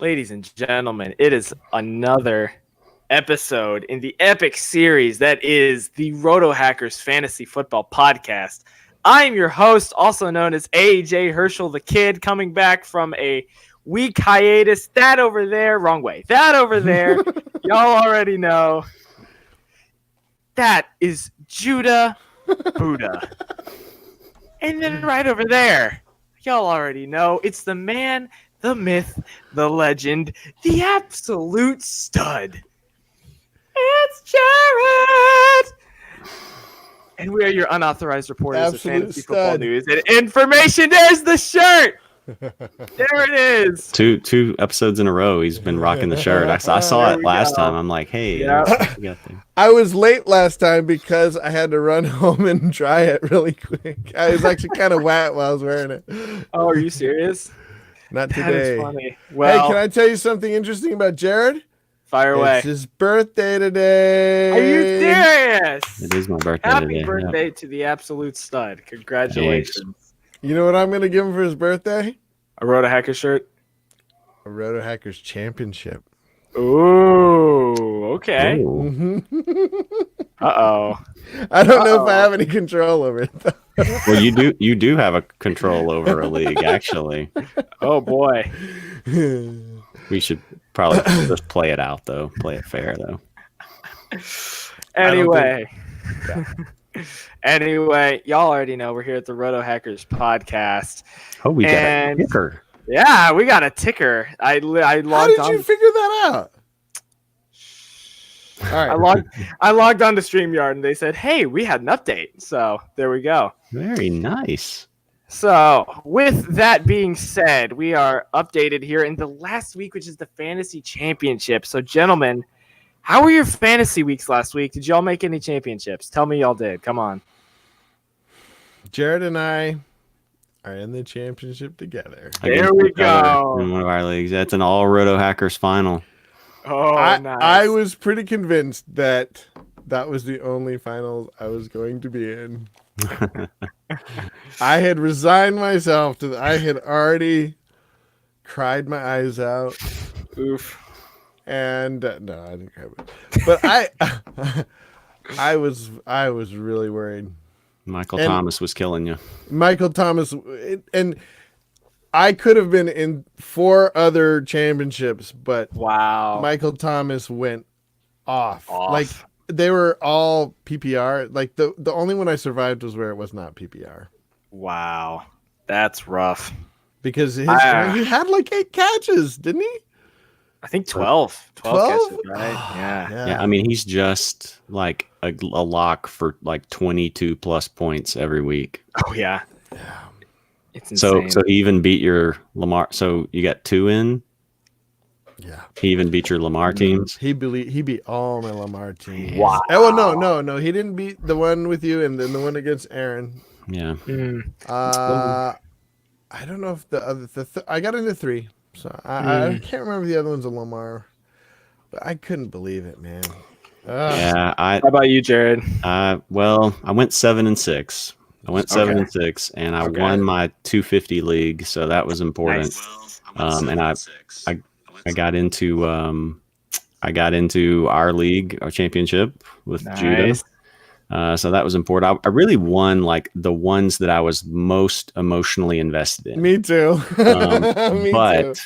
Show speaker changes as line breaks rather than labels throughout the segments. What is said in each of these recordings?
Ladies and gentlemen, it is another episode in the epic series that is the RotoHackers Fantasy Football Podcast. I am your host, also known as AJ Herschel the Kid, coming back from a week hiatus. That over there, wrong way. That over there, y'all already know. That is Judahbuddha. And then right over there, y'all already know, it's the man, the myth, the legend, the absolute stud. It's Jared! And we are your unauthorized reporters
Absolute
of fantasy
stud.
football news and information. There's the shirt! There it is.
Two episodes in a row, he's been rocking the shirt. I saw
There
it
we
last
go.
time. I'm like, hey.
Yeah.
What you got there?
I was late last time because I had to run home and dry it really quick. I was actually kind of wet while I was wearing it.
Oh, are you serious?
Not
That
today.
is funny. Well,
Hey, can I tell you something interesting about Jared?
fire away.
It's his birthday today.
Are you serious?
It is my birthday
Happy
today.
birthday to the absolute stud. Congratulations.
You know what I'm going to give him for his birthday?
A RotoHacker shirt?
A RotoHackers Championship.
Ooh, okay.
Ooh.
Uh-oh.
I don't know if I have any control over it, though.
Well, you do have a control over a league, actually.
Oh, boy.
We should probably just play it out, though. Play it fair, though.
Anyway. Anyway, y'all already know we're here at the RotoHackers Podcast.
Oh, we got a
And-
kicker.
Yeah, we got a ticker. I
How
logged
did
on.
you figure that out? All right.
I logged on to StreamYard and they said, "Hey, we had an update." So there we go.
Very nice.
So with that being said, we are updated here in the last week, which is the Fantasy Championship. So, gentlemen, how were your fantasy weeks last week? Did y'all make any championships? Tell me y'all did. Come on.
Jared and I are in the championship together.
There we
Against each other
go.
In one of our leagues. That's an all Hackers final.
Oh, nice.
I was pretty convinced that was the only finals I was going to be in. I had resigned myself to I had already cried my eyes out.
Oof.
And no, I didn't cry. But I was really worried.
Michael
And-
Thomas was killing you.
Michael Thomas, and I could have been in 4 other championships, but
Wow.
Michael Thomas went off.
Off.
Like they were all PPR. Like the only one I survived was where it was not PPR
Wow. That's rough.
because he had like 8 catches, didn't he?
I think 12. 12
12?
catches, right? Yeah.
Yeah, I mean, he's just like a lock for like 22 plus points every week.
Oh, yeah. It's
So
insane.
he even beat your Lamar. So you got 2 in.
Yeah.
He even beat your Lamar teams.
He beat all my Lamar teams.
Wow.
Oh well, no, he didn't beat the one with you and then the one against Aaron.
Yeah.
I don't know if the other I got into 3, so I can't remember the other ones of Lamar, but I couldn't believe it, man.
Yeah.
How about you, Jared?
Well, I went 7-6. I went 7
Okay.
and 6, and I
Okay.
won my 250 league, so that was important.
Nice.
And I got into our league, our championship with Judah.
Nice.
So that was important. I really won like the ones that I was most emotionally invested in.
Me too. Me
but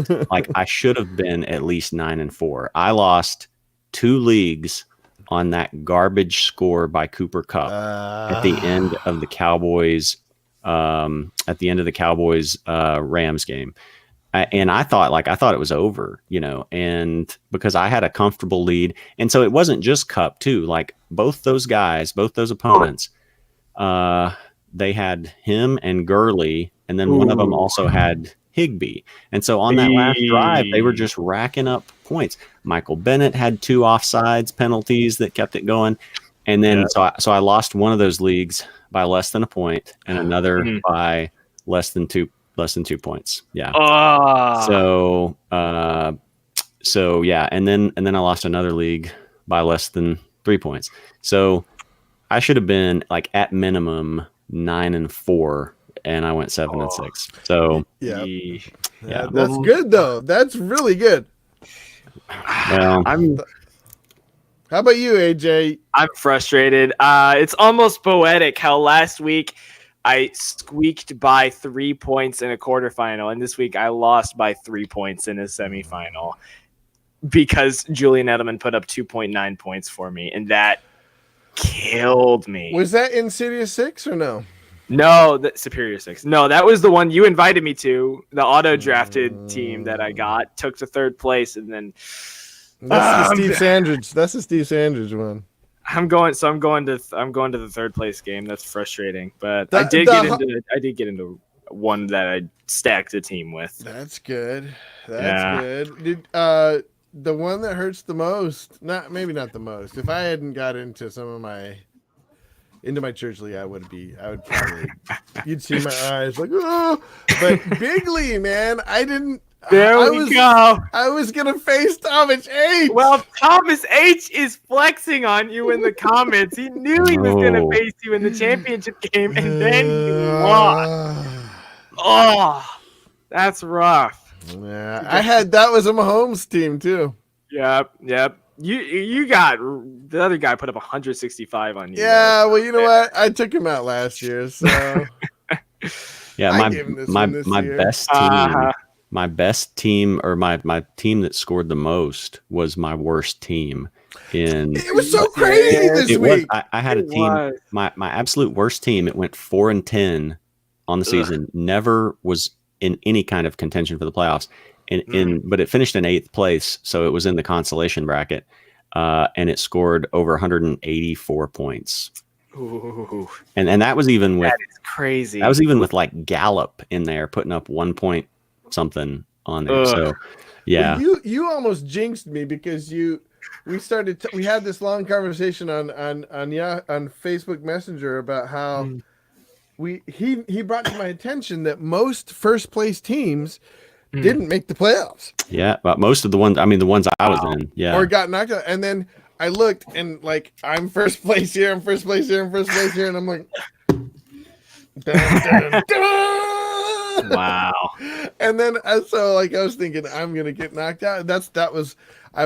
too.
like I should have been at least 9-4. I lost 2 leagues on that garbage score by Cooper Kupp at the end of the Cowboys Rams game. And I thought it was over, and because I had a comfortable lead. And so it wasn't just Kupp too, like both those opponents, they had him and Gurley, and then one of them also had Higbee. And so on that last drive, they were just racking up points. Michael Bennett had 2 offsides penalties that kept it going. And then so I lost one of those leagues by less than a point and another by less than 2 points. Yeah. So yeah, and then I lost another league by less than 3 points. So I should have been like at minimum 9-4, and I went 7-6. So
Yeah.
Yeah.
That's good though. That's really good.
Well,
How about you, AJ?
I'm frustrated. It's almost poetic how last week I squeaked by 3 points in a quarterfinal, and this week I lost by 3 points in a semifinal because Julian Edelman put up 2.9 points for me, and that killed me.
Was that Insidious 6 or no?
No, the Superior 6. No, that was the one you invited me to. The auto-drafted team that I got took to third place, and then
That's the Steve Sandridge. That's the Steve Sandridge one.
I'm going to the third place game. That's frustrating, but I did get into one that I stacked a team with.
That's good. That's good. Did the one that hurts the most? Maybe not the most. If I hadn't got into my church league, I would probably you'd see my eyes like, oh, but Bigley, man, I didn't.
There we go.
I was gonna face Thomas H.
Well, Thomas H is flexing on you in the comments. He knew he was gonna face you in the championship game, and then he lost. Oh, that's rough.
Yeah, that was a Mahomes team too.
Yep. You got the other guy put up 165 on you.
Yeah, well, you know what? I took him out last year, so
yeah, my best team. My best team, or my team that scored the most, was my worst team.
It was so crazy this week.
I had a team. My absolute worst team. It went 4-10 on the season. Never was in any kind of contention for the playoffs. But it finished in 8th place, so it was in the consolation bracket, and it scored over 184 points.
Ooh.
And that was even with
that is crazy.
That was even with like Gallup in there putting up 1 point something on there. So yeah,
well, you almost jinxed me because we had this long conversation on Facebook Messenger about how he brought to my attention that most first place teams didn't make the playoffs.
Yeah, but most of the ones I was in,
or got knocked out. And then I looked and like I'm first place here, I'm first place here, I'm first place here, and I'm like dun, dun, dun.
Wow.
And then I was thinking I'm gonna get knocked out. I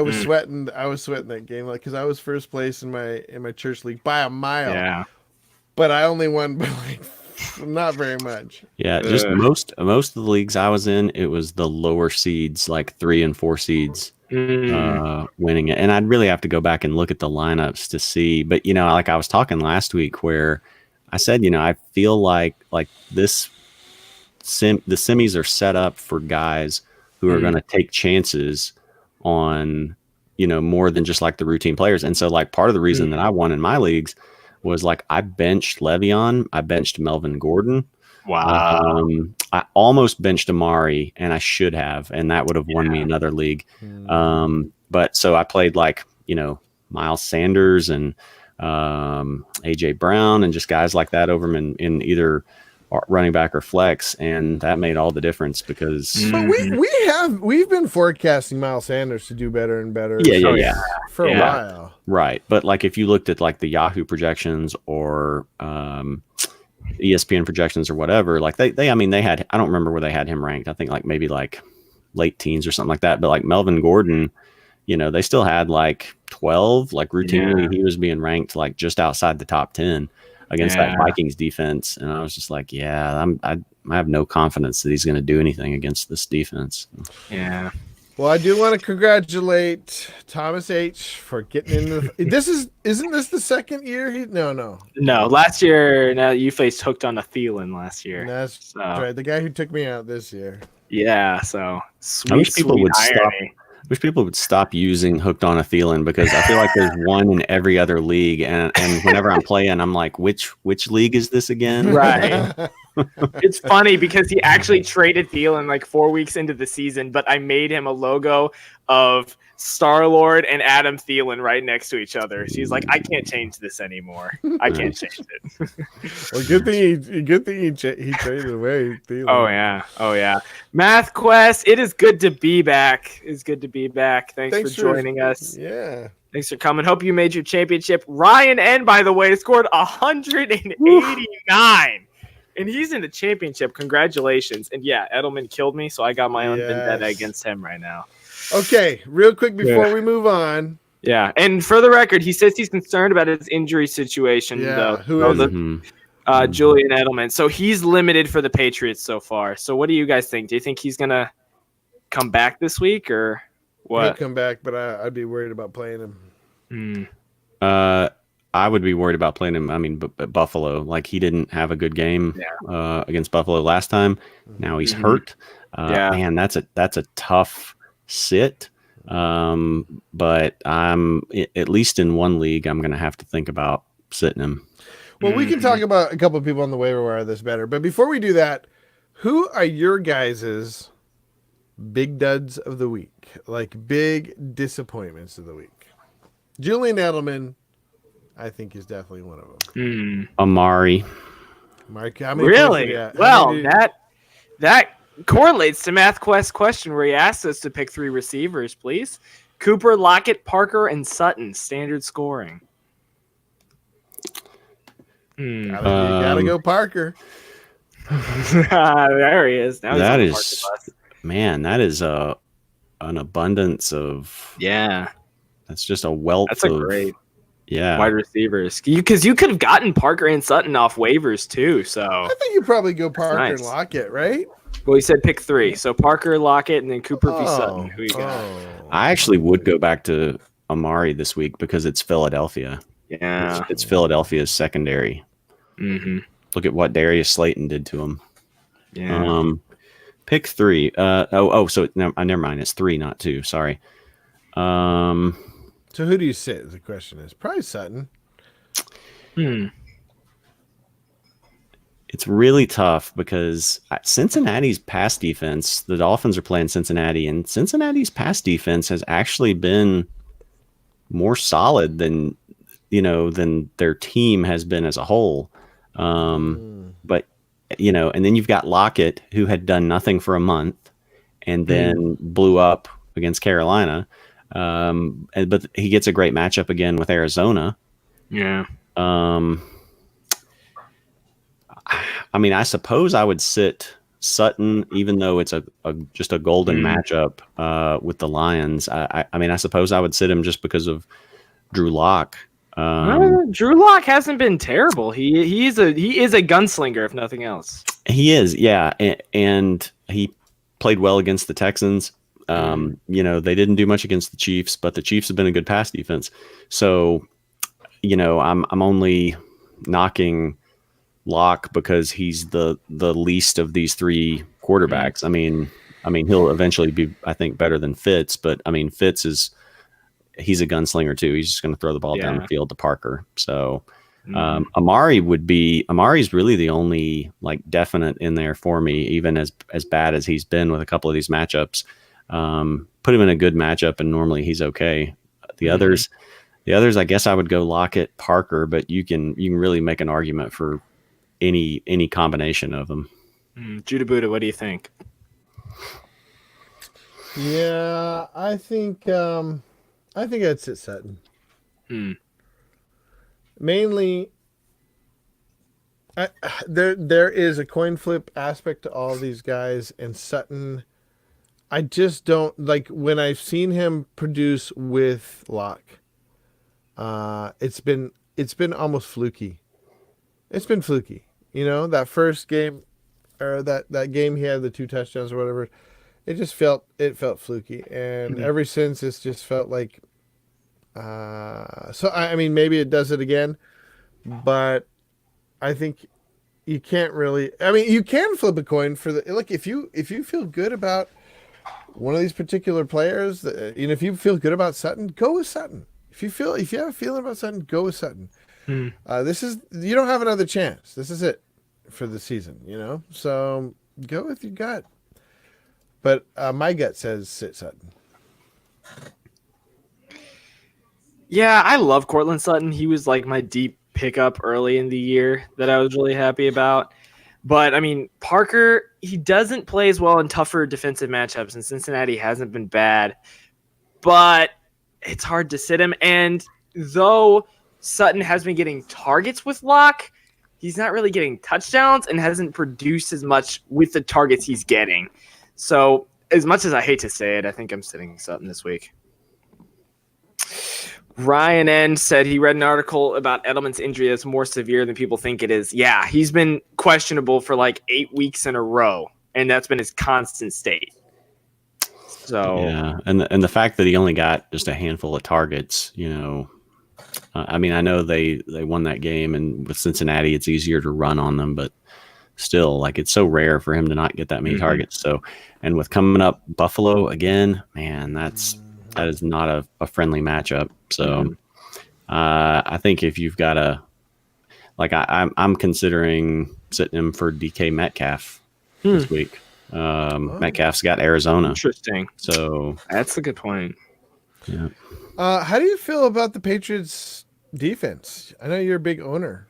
was sweating that game, like, because I was first place in my church league by a mile.
Yeah.
But I only won by like not very much.
Yeah, just most of the leagues I was in, it was the lower seeds, like 3 and 4 seeds winning it. And I'd really have to go back and look at the lineups to see. But like I was talking last week where I said, I feel like this the semis are set up for guys who are going to take chances on, more than just like the routine players. And so like part of the reason that I won in my leagues was like I benched Le'Veon, I benched Melvin Gordon.
Wow.
I almost benched Amari, and I should have, and that would have won me another league. But so I played like, Miles Sanders and AJ Brown and just guys like that over him in either running back or flex, and that made all the difference because
but we've been forecasting Miles Sanders to do better and better for a while,
right? But like if you looked at like the Yahoo projections or ESPN projections or whatever, like they had, I don't remember where they had him ranked. I think like maybe like late teens or something like that. But like Melvin Gordon, they still had like 12, like routinely he was being ranked like just outside the top 10 against that Vikings defense. And I was just like, I have no confidence that he's going to do anything against this defense.
Yeah.
Well, I do want to congratulate Thomas H for getting in isn't this the second year? No.
Last year, you faced hooked on a Thielen last year.
That's right. The guy who took me out this year.
Yeah. So
I wish people would stop using hooked on a Thielen, because I feel like there's one in every other league, and whenever I'm playing, I'm like, which league is this again?
Right. It's funny because he actually traded Thielen like 4 weeks into the season, but I made him a logo of Star-Lord and Adam Thielen right next to each other. So he's like, I can't change this anymore. I can't change it.
Well, good thing he traded away Thielen.
Oh yeah. Math Quest, it is good to be back. Thanks for joining us.
Yeah.
Thanks for coming. Hope you made your championship. Ryan N, by the way, scored 189 and he's in the championship. Congratulations. And yeah, Edelman killed me, so I got my own vendetta against him right now.
Okay, real quick before we move on.
Yeah, and for the record, he says he's concerned about his injury situation.
Yeah,
who is Julian Edelman. So he's limited for the Patriots so far. So what do you guys think? Do you think he's gonna come back this week or what?
He'll come back, but I'd be worried about playing him.
I would be worried about playing him. I mean, Buffalo, like he didn't have a good game against Buffalo last time. Now he's hurt. Man, that's a tough sit. But I'm at least in one league, I'm going to have to think about sitting him.
Well, we can talk about a couple of people on the waiver wire this better. But before we do that, who are your guys' big duds of the week? Like big disappointments of the week? Julian Edelman, I think, is definitely one of them.
Amari.
Really? Well, that correlates to MathQuest's question where he asked us to pick 3 receivers, please. Cooper, Lockett, Parker, and Sutton. Standard scoring.
You gotta go Parker.
There he is. Now
that is an abundance of That's just a wealth.
That's a great
wide
receivers. Because you could have gotten Parker and Sutton off waivers too. So
I think you probably go Parker and Lockett, right?
Well, he said pick 3. So Parker, Lockett, and then Cooper v. Sutton. Who you got?
I actually would go back to Amari this week because it's Philadelphia.
Yeah.
It's Philadelphia's secondary. Look at what Darius Slayton did to him.
Yeah.
Pick 3. So never mind. It's 3, not 2. Sorry.
So who do you sit? The question is probably Sutton.
It's really tough because Cincinnati's pass defense, the Dolphins are playing Cincinnati, and Cincinnati's pass defense has actually been more solid than their team has been as a whole. But, and then you've got Lockett, who had done nothing for a month and then blew up against Carolina. But he gets a great matchup again with Arizona.
Yeah.
I mean, I suppose I would sit Sutton, even though it's just a golden matchup with the Lions. I mean, I suppose I would sit him just because of Drew Lock.
Drew Lock hasn't been terrible. He is a gunslinger, if nothing else.
He is, yeah, and he played well against the Texans. They didn't do much against the Chiefs, but the Chiefs have been a good pass defense. So, I'm only knocking Lock because he's the least of these 3 quarterbacks. I mean, he'll eventually be, I think, better than Fitz, but I mean, he's a gunslinger too. He's just going to throw the ball down the field to Parker. So Amari's really the only like definite in there for me, even as bad as he's been with a couple of these matchups. Put him in a good matchup and normally he's okay. The others, I guess I would go Lockett, Parker, but you can really make an argument for any combination of them.
Judahbuddha, what do you think?
Yeah, I think I'd sit Sutton. Mainly, there is a coin flip aspect to all these guys, and Sutton, I just don't like when I've seen him produce with Lock. It's been almost fluky. It's been fluky. That first game, or that game he had the 2 touchdowns or whatever. It felt fluky, and ever since it's just felt like. So I mean, maybe it does it again, but I think you can't really. I mean, you can flip a coin for if you feel good about one of these particular players, if you feel good about Sutton, go with Sutton. If you have a feeling about Sutton, go with Sutton. You don't have another chance. This is it for the season, So go with your gut. But my gut says sit Sutton.
Yeah, I love Cortland Sutton. He was like my deep pickup early in the year that I was really happy about. But, I mean, Parker, he doesn't play as well in tougher defensive matchups, and Cincinnati hasn't been bad. But it's hard to sit him. And though Sutton has been getting targets with Locke, he's not really getting touchdowns and hasn't produced as much with the targets he's getting. So as much as I hate to say it, I think I'm sitting Sutton this week. Ryan N said he read an article about Edelman's injury that's more severe than people think it is. Yeah, he's been questionable for like 8 weeks in a row, and that's been his constant state. So
yeah, and the fact that he only got just a handful of targets, I mean, I know they won that game, and with Cincinnati, it's easier to run on them, but still, like, it's so rare for him to not get that many targets. So, and with coming up Buffalo again, man, that is not a friendly matchup. So, I think if you've got I'm considering sitting him for DK Metcalf this week. Metcalf's got Arizona.
Interesting.
So
that's a good point.
Yeah.
How do you feel about the Patriots defense? I know you're a big owner.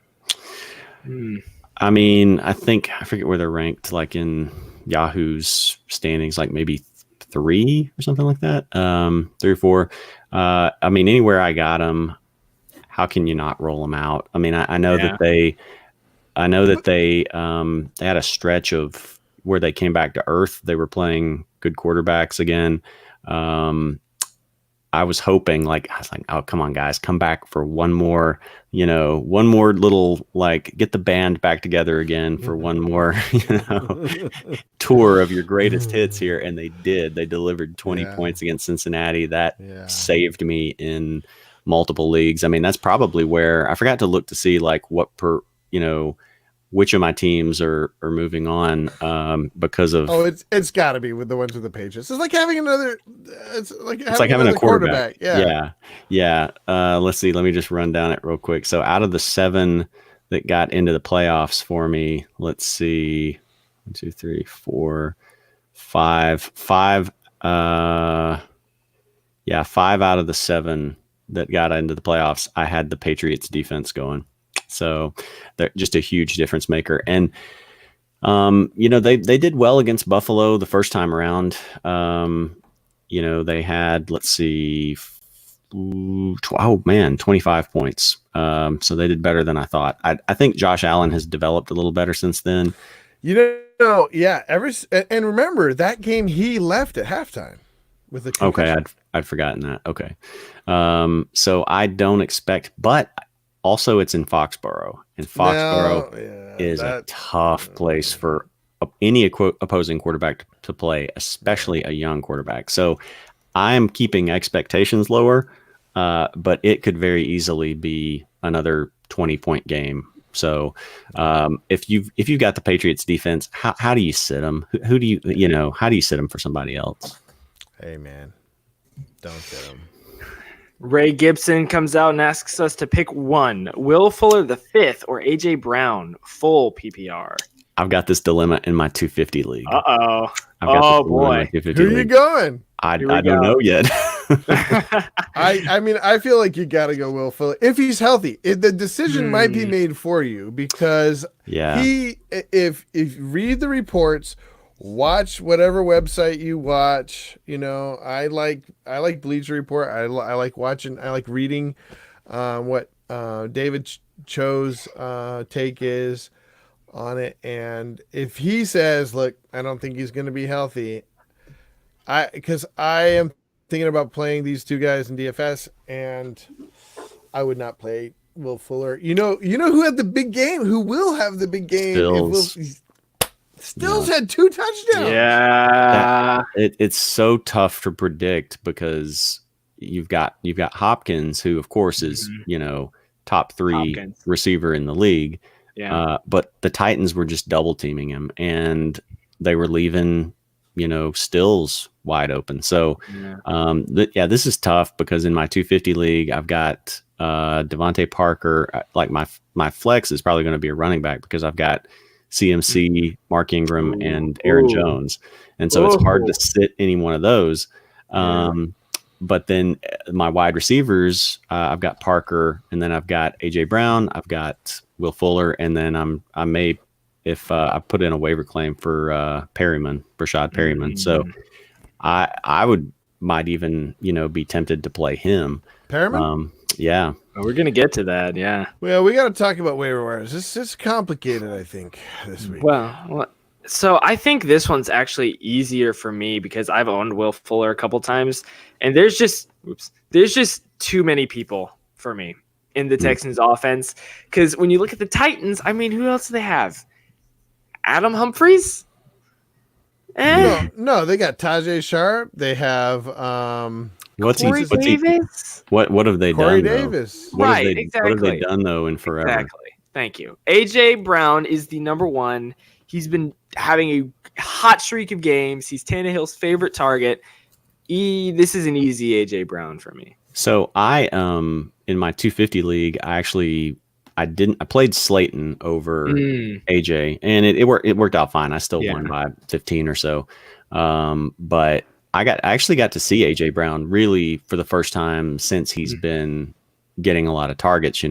I mean, I forget where they're ranked, like in Yahoo's standings, like maybe 3 or something like that. 3 or 4. I mean, anywhere I got them, how can you not roll them out? I mean, I know that they had a stretch of where they came back to earth. They were playing good quarterbacks again. I was hoping, I was like, oh, come on, guys, come back for one more little, get the band back together again for one more, tour of your greatest hits here. And they did. They delivered 20 points against Cincinnati. That saved me in multiple leagues. I mean, that's probably where I forgot to look to see which of my teams are moving on because of.
Oh, it's got to be with the ones with the Patriots. It's like having another. It's like having
a quarterback.
Yeah.
Let's see. Let me just run down it real quick. So out of the 7 that got into the playoffs for me, let's see, 1, 2, 3, 4, 5. 5 out of the 7 that got into the playoffs, I had the Patriots defense going. So they're just a huge difference maker. And, they did well against Buffalo the first time around. They had, let's see, 25 points. So they did better than I thought. I think Josh Allen has developed a little better since then.
And remember that game he left at halftime with the concussion.
Okay, I'd forgotten that. Okay. So I don't expect, but also it's in Foxborough, and Foxborough is a tough place for any opposing quarterback to play, especially a young quarterback. So I'm keeping expectations lower, but it could very easily be another 20-point game. So if you've got the Patriots defense, how do you sit them? Who do you how do you sit them for somebody else?
Hey man, don't sit them.
Ray Gibson comes out and asks us to pick one: Will Fuller the 5th or AJ Brown full PPR.
I've got this dilemma in my 250 league.
Oh boy,
who are you going?
I don't know yet.
I feel like you got to go Will Fuller if he's healthy. The decision might be made for you because if read the reports, watch whatever website you watch. I like Bleacher Report. I like watching. I like reading what David Cho's take is on it. And if he says, "Look, I don't think he's going to be healthy," because I am thinking about playing these 2 guys in DFS, and I would not play Will Fuller. You know who had the big game? Who will have the big game? Stills had 2 touchdowns.
Yeah,
it's so tough to predict because you've got Hopkins, who of course is top 3 receiver in the league.
Yeah,
but the Titans were just double teaming him, and they were leaving Stills wide open. So this is tough because in my 250 league, I've got Devontae Parker. Like my flex is probably going to be a running back because I've got CMC, Mark Ingram, and Aaron Jones. And so it's hard to sit any one of those. But then my wide receivers, I've got Parker, and then I've got AJ Brown, I've got Will Fuller, and then I may, if I put in a waiver claim for Rashad Perryman. So I might even, be tempted to play him.
Perryman?
Yeah.
We're gonna get to that. Yeah.
Well, we got to talk about waiver wires. It's complicated, I think, this week.
Well, so I think this one's actually easier for me because I've owned Will Fuller a couple times, and there's just too many people for me in the Texans offense. Because when you look at the Titans, I mean, who else do they have? Adam Humphries?
No, they got Tajay Sharp. They have
Corey Davis.
What have they
Corey
done?
Davis.
What
Right,
have they,
exactly.
What have they done though in forever?
Exactly. Thank you. AJ Brown is the number one. He's been having a hot streak of games. He's Tannehill's favorite target. This is an easy AJ Brown for me.
So I in my 250 league, I played Slayton over AJ, and it worked out fine. I still won by 15 or so. But I actually got to see AJ Brown really for the first time since he's been getting a lot of targets,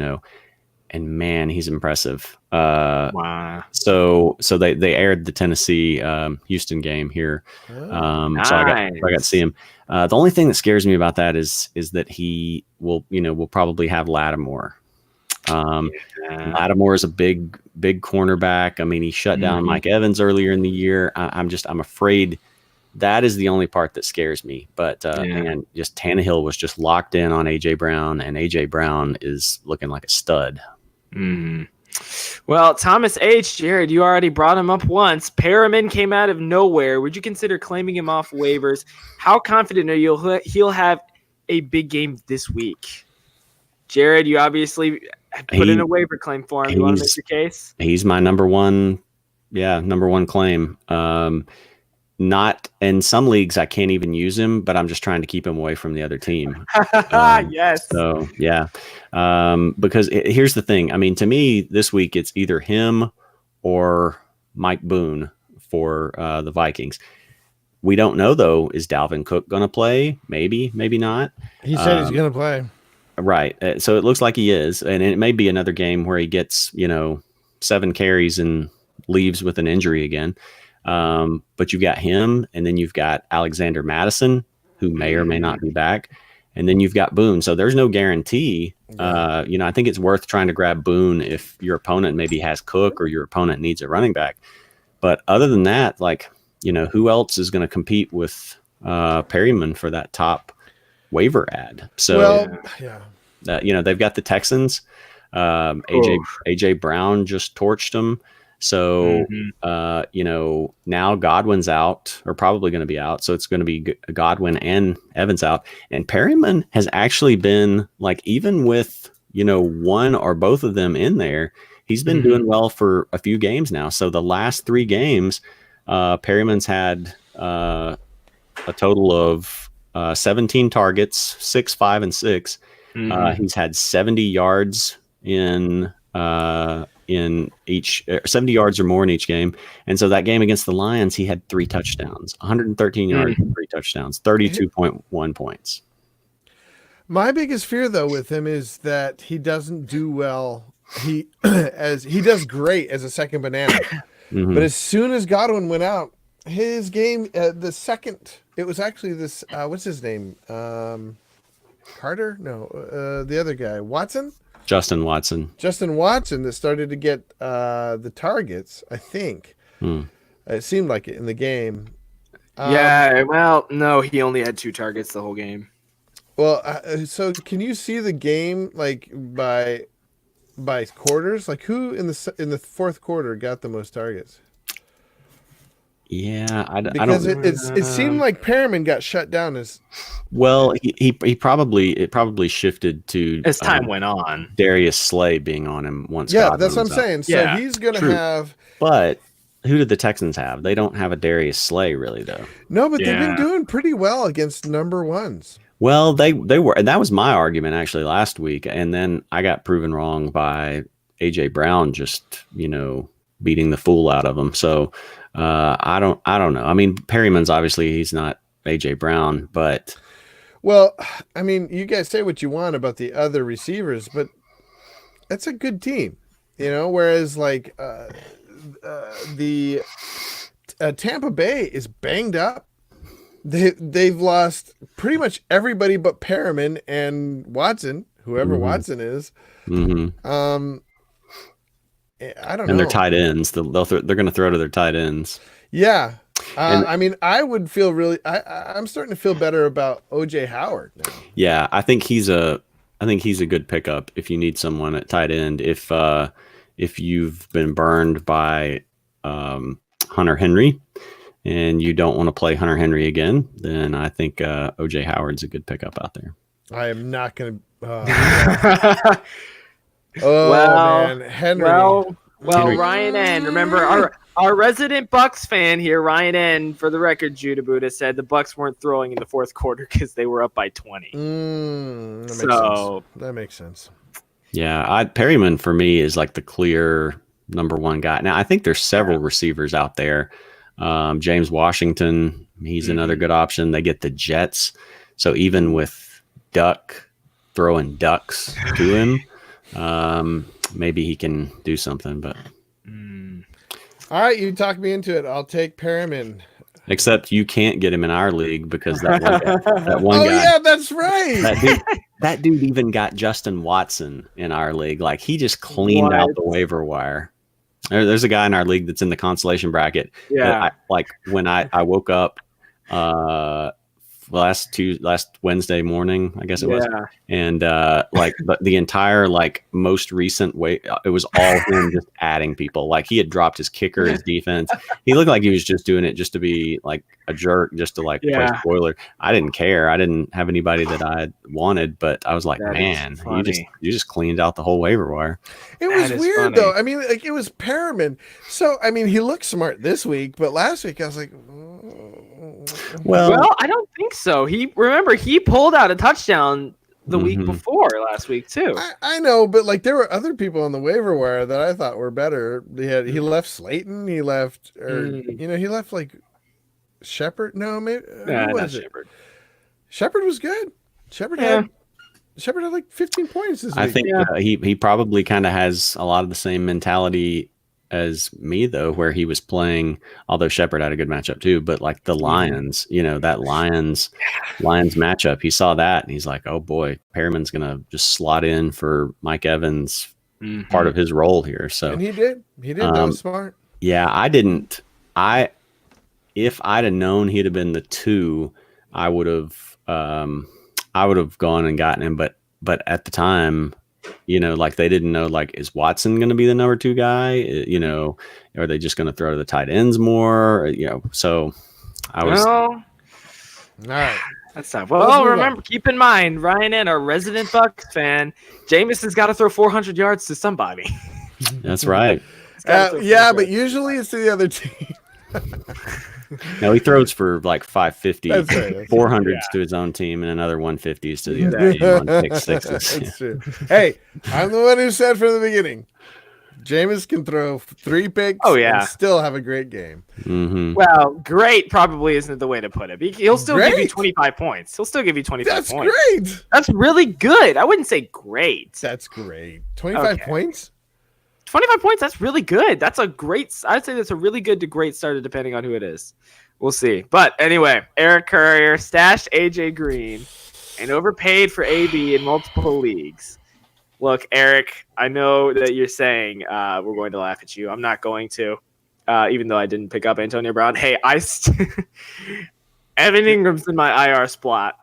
and man, he's impressive.
Wow.
So they aired the Tennessee Houston game here.
Nice.
So I got to see him. The only thing that scares me about that is that he will probably have Lattimore. Lattimore is a big cornerback. I mean, he shut down Mike Evans earlier in the year. I'm afraid that is the only part that scares me. But and just Tannehill was just locked in on AJ Brown, and AJ Brown is looking like a stud.
Well, Thomas H. Jared, you already brought him up once. Perriman came out of nowhere. Would you consider claiming him off waivers? How confident are you he'll have a big game this week? Jared, you obviously put in a waiver claim for him. You want to make your case?
He's my number one claim. Not in some leagues I can't even use him, but I'm just trying to keep him away from the other team.
Yes.
So yeah, because here's the thing. I mean, to me this week it's either him or Mike Boone for the Vikings. We don't know though. Is Dalvin Cook going to play? Maybe, maybe not.
He said he's going to play.
Right. So it looks like he is, and it may be another game where he gets 7 carries and leaves with an injury again. But you've got him, and then you've got Alexander Madison, who may or may not be back, and then you've got Boone. So there's no guarantee. I think it's worth trying to grab Boone if your opponent maybe has Cook or your opponent needs a running back. But other than that, who else is going to compete with Perryman for that top waiver ad? So they've got the Texans. AJ Brown just torched them. So, now Godwin's out, or probably going to be out. So it's going to be Godwin and Evans out. And Perryman has actually been even with, one or both of them in there, he's been doing well for a few games now. So the last 3 games, Perryman's had a total of 17 targets, 6, 5, and 6. He's had 70 yards in each 70 yards or more in each game. And so that game against the Lions, he had 3 touchdowns, 113 yards, 3 touchdowns, 32.1 points.
My biggest fear though with him is that he doesn't do well. He does great as a second banana, but as soon as Godwin went out, his game, the second, it was actually this, what's his name? Carter? No, the other guy, Watson?
Justin Watson
that started to get the targets, I think. It seemed like it in the game.
No, he only had 2 targets the whole game.
Well, so can you see the game by quarters? Who in the fourth quarter got the most targets?
Yeah,
because it seemed like Perriman got shut down as
well. He probably shifted to
as time went on.
Darius Slay being on him once.
Yeah, that's what I'm saying. So he's going to have.
But who did the Texans have? They don't have a Darius Slay really though.
No, but they've been doing pretty well against number ones.
Well, they were, and that was my argument actually last week, and then I got proven wrong by AJ Brown just beating the fool out of them. So. I don't know. I mean, Perryman's obviously he's not AJ Brown, but
I mean, you guys say what you want about the other receivers, but that's a good team, whereas the Tampa Bay is banged up. They've lost pretty much everybody but Perriman and Watson, whoever Watson is.
Mm-hmm.
I don't know.
And their tight ends, they're going to throw to their tight ends.
Yeah. I mean, I would feel I'm starting to feel better about OJ Howard now.
Yeah, I think he's a good pickup if you need someone at tight end. If you've been burned by Hunter Henry and you don't want to play Hunter Henry again, then I think OJ Howard's a good pickup out there.
I am not going to.
Man,
Henry.
Well,
Henry.
Ryan N. Remember our resident Bucks fan here, Ryan N. For the record, Judahbuddha said the Bucks weren't throwing in the fourth quarter because they were up by 20.
That makes sense.
Yeah, Perryman for me is like the clear number one guy. Now I think there's several receivers out there. James Washington, he's another good option. They get the Jets, so even with Duck throwing ducks to him, maybe he can do something. But
all right, you talked me into it. I'll take Perriman.
Except you can't get him in our league because that one guy.
Oh yeah, that's right.
That dude even got Justin Watson in our league. Like he just cleaned out the waiver wire. There's a guy in our league that's in the consolation bracket.
Yeah.
When I woke up last Wednesday morning, I guess it was, and the entire most recent it was all him just adding people. Like he had dropped his kicker, his defense. He looked like he was just doing it just to be like a jerk, just to play spoiler. I didn't care. I didn't have anybody that I wanted, but I was like, man, you just cleaned out the whole waiver wire.
It was weird though. I mean, it was Perriman. So I mean, he looked smart this week, but last week I was like,
well, I don't think so. He pulled out a touchdown the week before last week too.
I know, but there were other people on the waiver wire that I thought were better. He left Slayton. He left, he left Shepard. No, maybe not Shepard. Shepard was good. Shepard had 15 points this week.
I think he probably kind of has a lot of the same mentality as me though, where he was playing, although Shepard had a good matchup too, but the Lions, that Lions matchup, he saw that and he's like, oh boy, Perriman's going to just slot in for Mike Evans, part of his role here. So
and he did, that was smart.
Yeah. If I'd have known he'd have been the 2, I would have gone and gotten him. But at the time, they didn't know, is Watson going to be the number 2 guy? Are they just going to throw to the tight ends more? So I was.
All right. That's tough. Well, remember, keep in mind, Ryan and our resident Bucks fan, Jameson's got to throw 400 yards to somebody.
That's right.
But usually it's to the other team.
No, he throws for 550,
that's right,
400s to his own team, and another 150s to the other team on pick sixes.
That's true. Hey, I'm the one who said from the beginning, Jameis can throw 3 picks and still have a great game.
Mm-hmm.
Well, great probably isn't the way to put it. He'll still give you 25 points. He'll still give you 25 points.
That's great.
That's really good. I wouldn't say great.
That's great. 25 points?
25 points, that's really good. I'd say that's a really good to great starter depending on who it is. We'll see. But anyway, Eric Courier stashed AJ Green and overpaid for AB in multiple leagues. Look, Eric, I know that you're saying we're going to laugh at you. I'm not going to, even though I didn't pick up Antonio Brown. Hey, Evan Ingram's in my IR spot,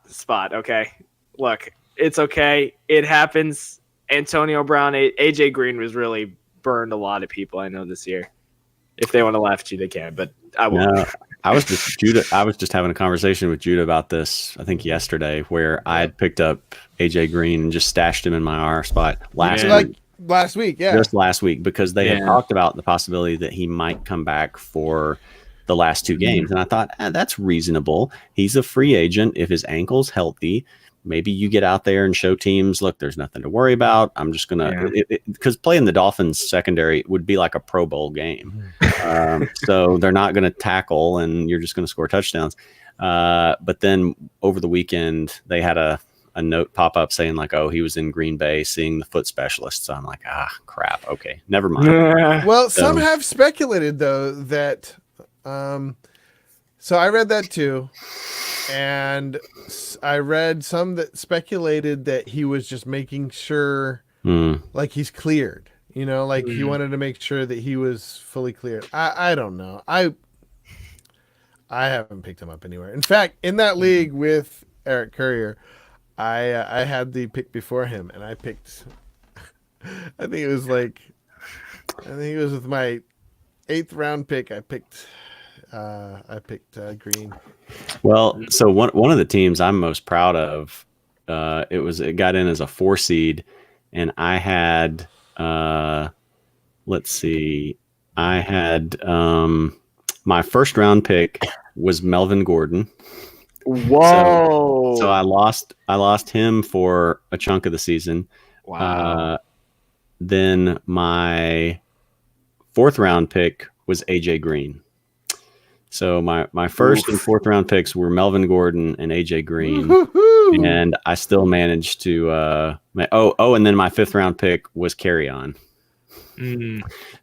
okay? Look, it's okay. It happens. Antonio Brown, AJ Green was really burned a lot of people I know this year. If they want to laugh at you, they can, but I won't.
No, I was just having a conversation with Judah about this, I think yesterday, where I had picked up AJ Green and just stashed him in my R spot last week. Just last week, because they had talked about the possibility that he might come back for the last 2 games. And I thought, that's reasonable. He's a free agent. If his ankle's healthy, maybe you get out there and show teams, look, there's nothing to worry about. I'm just going to, because playing the Dolphins secondary would be like a Pro Bowl game. So they're not going to tackle and you're just going to score touchdowns. But then over the weekend, they had a note pop up saying he was in Green Bay seeing the foot specialist. So I'm like, crap. Okay, never mind.
Well, some have speculated though that So I read that too. And I read some that speculated that he was just making sure like he's cleared, like he wanted to make sure that he was fully cleared. I don't know. I haven't picked him up anywhere. In fact, in that league with Eric Courier, I had the pick before him, and I picked, I think it was with my 8th round pick. I picked Green.
Well, so one of the teams I'm most proud of, it got in as a 4 seed, and I had let's see, I had my first round pick was Melvin Gordon.
Whoa!
So I lost him for a chunk of the season.
Wow.
Then my 4th round pick was AJ Green. So my first and 4th round picks were Melvin Gordon and AJ Green.
Woo-hoo!
And I still managed to and then my 5th round pick was Carry On.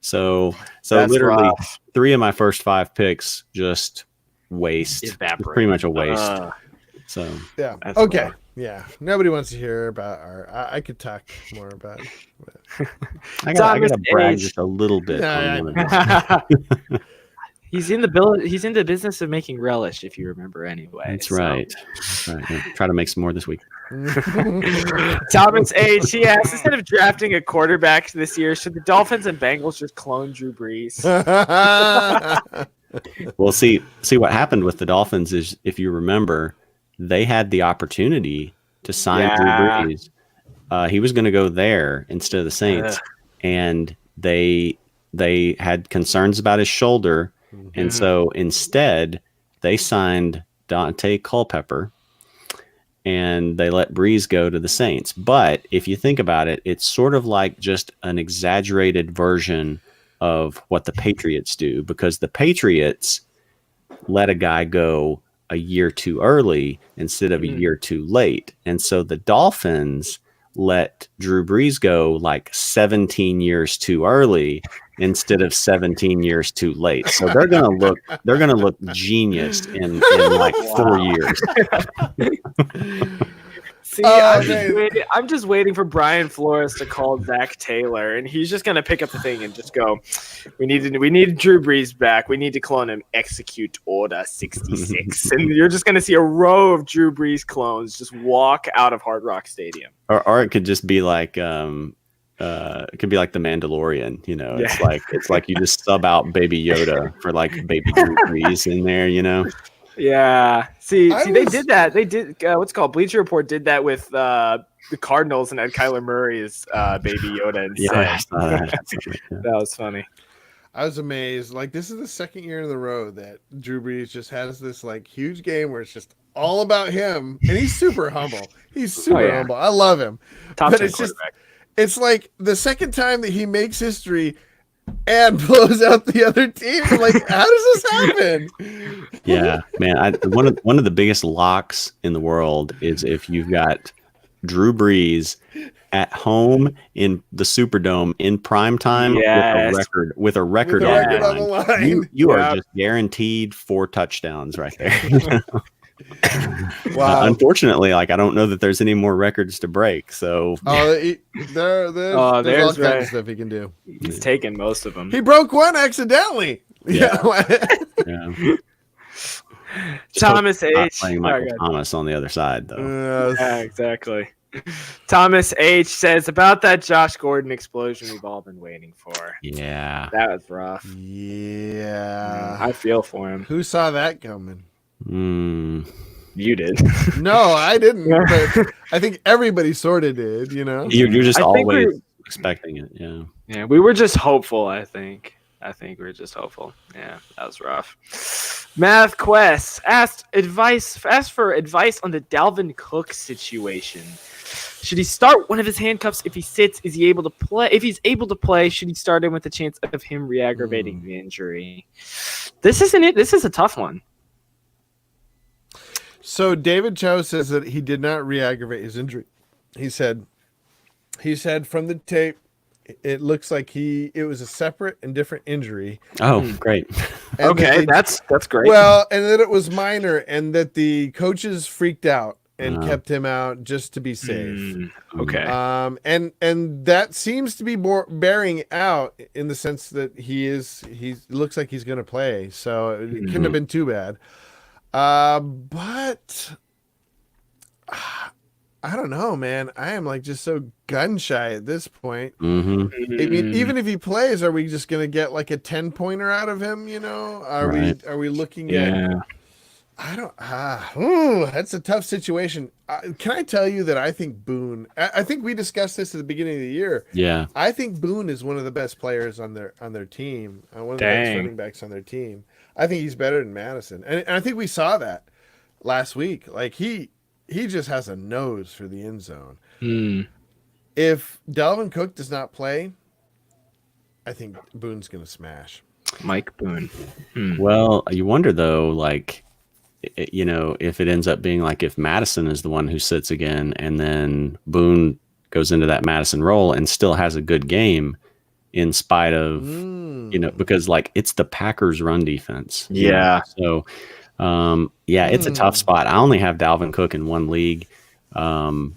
So
That's
literally
rough.
3 of my first 5 picks just waste.
Evaporate.
Pretty much a waste. So
Yeah.
That's
Okay.
rough.
Yeah. Nobody wants to hear about I could talk more about it.
I gotta brag
H.
just a little bit.
Yeah,
on one of these.
He's in the business of making relish, if you remember anyway.
That's
so.
right. That's right. Yeah, try to make some more this week.
Thomas H. He asks, instead of drafting a quarterback this year, should the Dolphins and Bengals just clone Drew Brees?
Well, see what happened with the Dolphins is, if you remember, they had the opportunity to sign Drew Brees. He was going to go there instead of the Saints, and they had concerns about his shoulder, and so instead they signed Dante Culpepper, and they let Brees go to the Saints. But if you think about it, it's sort of like just an exaggerated version of what the Patriots do, because the Patriots let a guy go a year too early instead of a year too late. And so the Dolphins let Drew Brees go like 17 years too early instead of 17 years too late. So they're gonna look genius in like 4 years.
See, I'm just waiting for Brian Flores to call Zach Taylor, and he's just gonna pick up the thing and just go, "We need Drew Brees back. We need to clone him. Execute Order 66." And you're just gonna see a row of Drew Brees clones just walk out of Hard Rock Stadium.
Or it could just be like it could be like the Mandalorian, It's like you just sub out Baby Yoda for like Baby Drew Brees in there,
Yeah. See, they did that. They did what's it called Bleacher Report did that with the Cardinals and had Kyler Murray as Baby Yoda instead.
Yeah, I saw that.
That was funny.
I was amazed. Like, this is the second year in a row that Drew Brees just has this like huge game where it's just all about him, and he's super humble. He's super humble. I love him.
Top
but
10
it's just,
quarterback.
it's like the second time that he makes history and blows out the other team. I'm like, how does this happen?
Yeah, man. One of the biggest locks in the world is if you've got Drew Brees at home in the Superdome in prime time with a record on the line. You are just guaranteed 4 touchdowns right there.
Wow.
Unfortunately, like, I don't know that there's any more records to break. So
there's all kinds of stuff he can do.
He's taken most of them.
He broke one accidentally.
Yeah.
Thomas H.
Playing Michael Thomas on the other side, though.
Yeah, exactly. Thomas H says about that Josh Gordon explosion we've all been waiting for.
Yeah,
that was rough.
Yeah,
I feel for him.
Who saw that coming?
You did.
No, I didn't. But I think everybody sort of did. You're
just always expecting it.
Yeah. We were just hopeful. I think we were just hopeful. Yeah, that was rough. Math Quest asked for advice on the Dalvin Cook situation. Should he start one of his handcuffs if he sits? Is he able to play? If he's able to play, should he start him with a chance of him re-aggravating the injury? This isn't it. This is a tough one.
So David Cho says that he did not re-aggravate his injury. He said from the tape, it looks like it was a separate and different injury.
Oh, great.
And
Okay, that's great.
Well, and that it was minor, and that the coaches freaked out and kept him out just to be safe.
Okay.
And that seems to be bearing out in the sense that he looks like he's going to play. So it couldn't have been too bad. But I don't know, man. I am like just so gun shy at this point. I mean, even if he plays, are we just gonna get like a 10-pointer out of him? You know, are we looking at? I don't. That's a tough situation. Can I tell you that I think Boone? I think we discussed this at the beginning of the year.
Yeah,
I think Boone is one of the best players on their team. One of the best running backs on their team. I think he's better than Madison, and I think we saw that last week. Like he just has a nose for the end zone. If Dalvin Cook does not play, I think Boone's going to smash.
Mike Boone.
Well, you wonder though, like, you know, if it ends up being like if Madison is the one who sits again, and then Boone goes into that Madison role and still has a good game, in spite of you know, because like it's the Packers' run defense.
Yeah.
So. It's a tough spot. I only have Dalvin Cook in one league. I've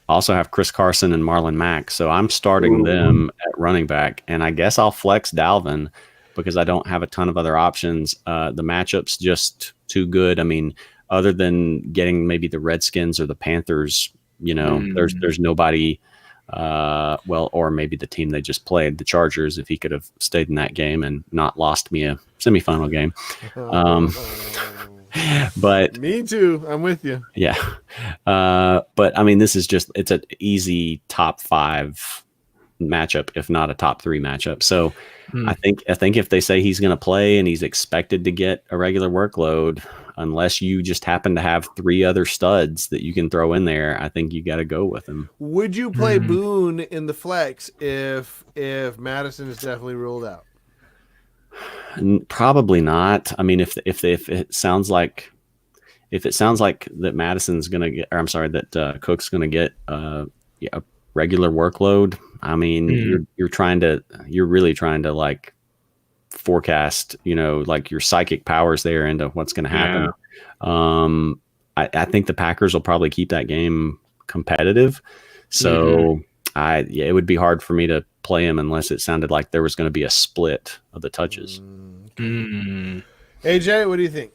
also have Chris Carson and Marlon Mack. So I'm starting them at running back, and I guess I'll flex Dalvin because I don't have a ton of other options. The matchup's just too good. I mean, other than getting maybe the Redskins or the Panthers, you know, there's nobody, or maybe the team they just played, the Chargers, if he could have stayed in that game and not lost me a semifinal game. But
me too. I'm with you.
Yeah. But I mean, this is it's an easy top 5 matchup, if not a top 3 matchup. So I think if they say he's going to play and he's expected to get a regular workload, unless you just happen to have 3 other studs that you can throw in there, I think you got to go with him. Would
you play Boone in the flex if Madison is definitely ruled out?
Probably not. I mean, if it sounds like that Madison's going to get, or I'm sorry, that Cook's going to get a regular workload, I mean, you're really trying to like forecast, you know, like your psychic powers there into what's going to happen. I think the Packers will probably keep that game competitive. So it would be hard for me to play him unless it sounded like there was going to be a split of the touches.
AJ, what do you think?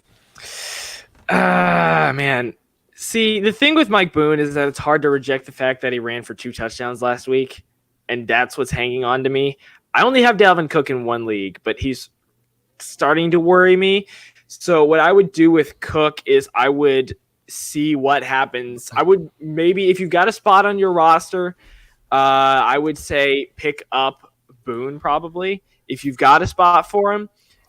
Man. See, the thing with Mike Boone is that it's hard to reject the fact that he ran for 2 touchdowns last week, and that's what's hanging on to me. I only have Dalvin Cook in one league, but he's starting to worry me. So what I would do with Cook is I would see what happens. I would maybe, if you've got a spot on your roster, I would say pick up Boone probably if you've got a spot for him,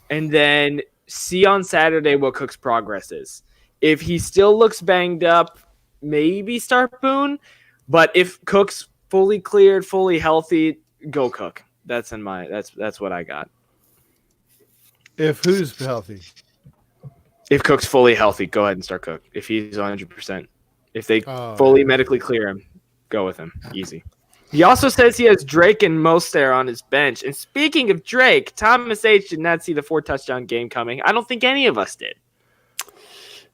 and then see on Saturday what Cook's progress is. If he still looks banged up, maybe start Boone. But if Cook's fully cleared, fully healthy, go Cook. That's what I got.
If who's healthy?
If Cook's fully healthy, go ahead and start Cook. If he's 100%. If they fully medically clear him, go with him. Easy. He also says he has Drake and Mostert on his bench. And speaking of Drake, Thomas H. did not see the 4-touchdown game coming. I don't think any of us did.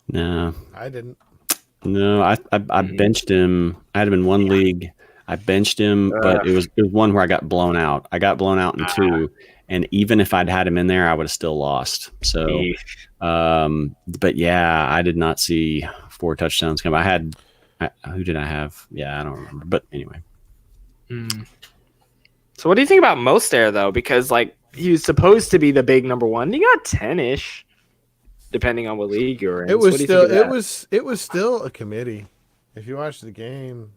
No.
I didn't.
No, I benched him. I had him in one league. I benched him, but it was one where I got blown out. I got blown out in 2. And even if I'd had him in there, I would have still lost. So, but yeah, I did not see 4 touchdowns come. Who did I have? Yeah, I don't remember. But anyway.
So what do you think about Mostert, though? Because like he was supposed to be the big number 1. He got 10-ish, depending on what league you're in.
It was still a committee. If you watch the game,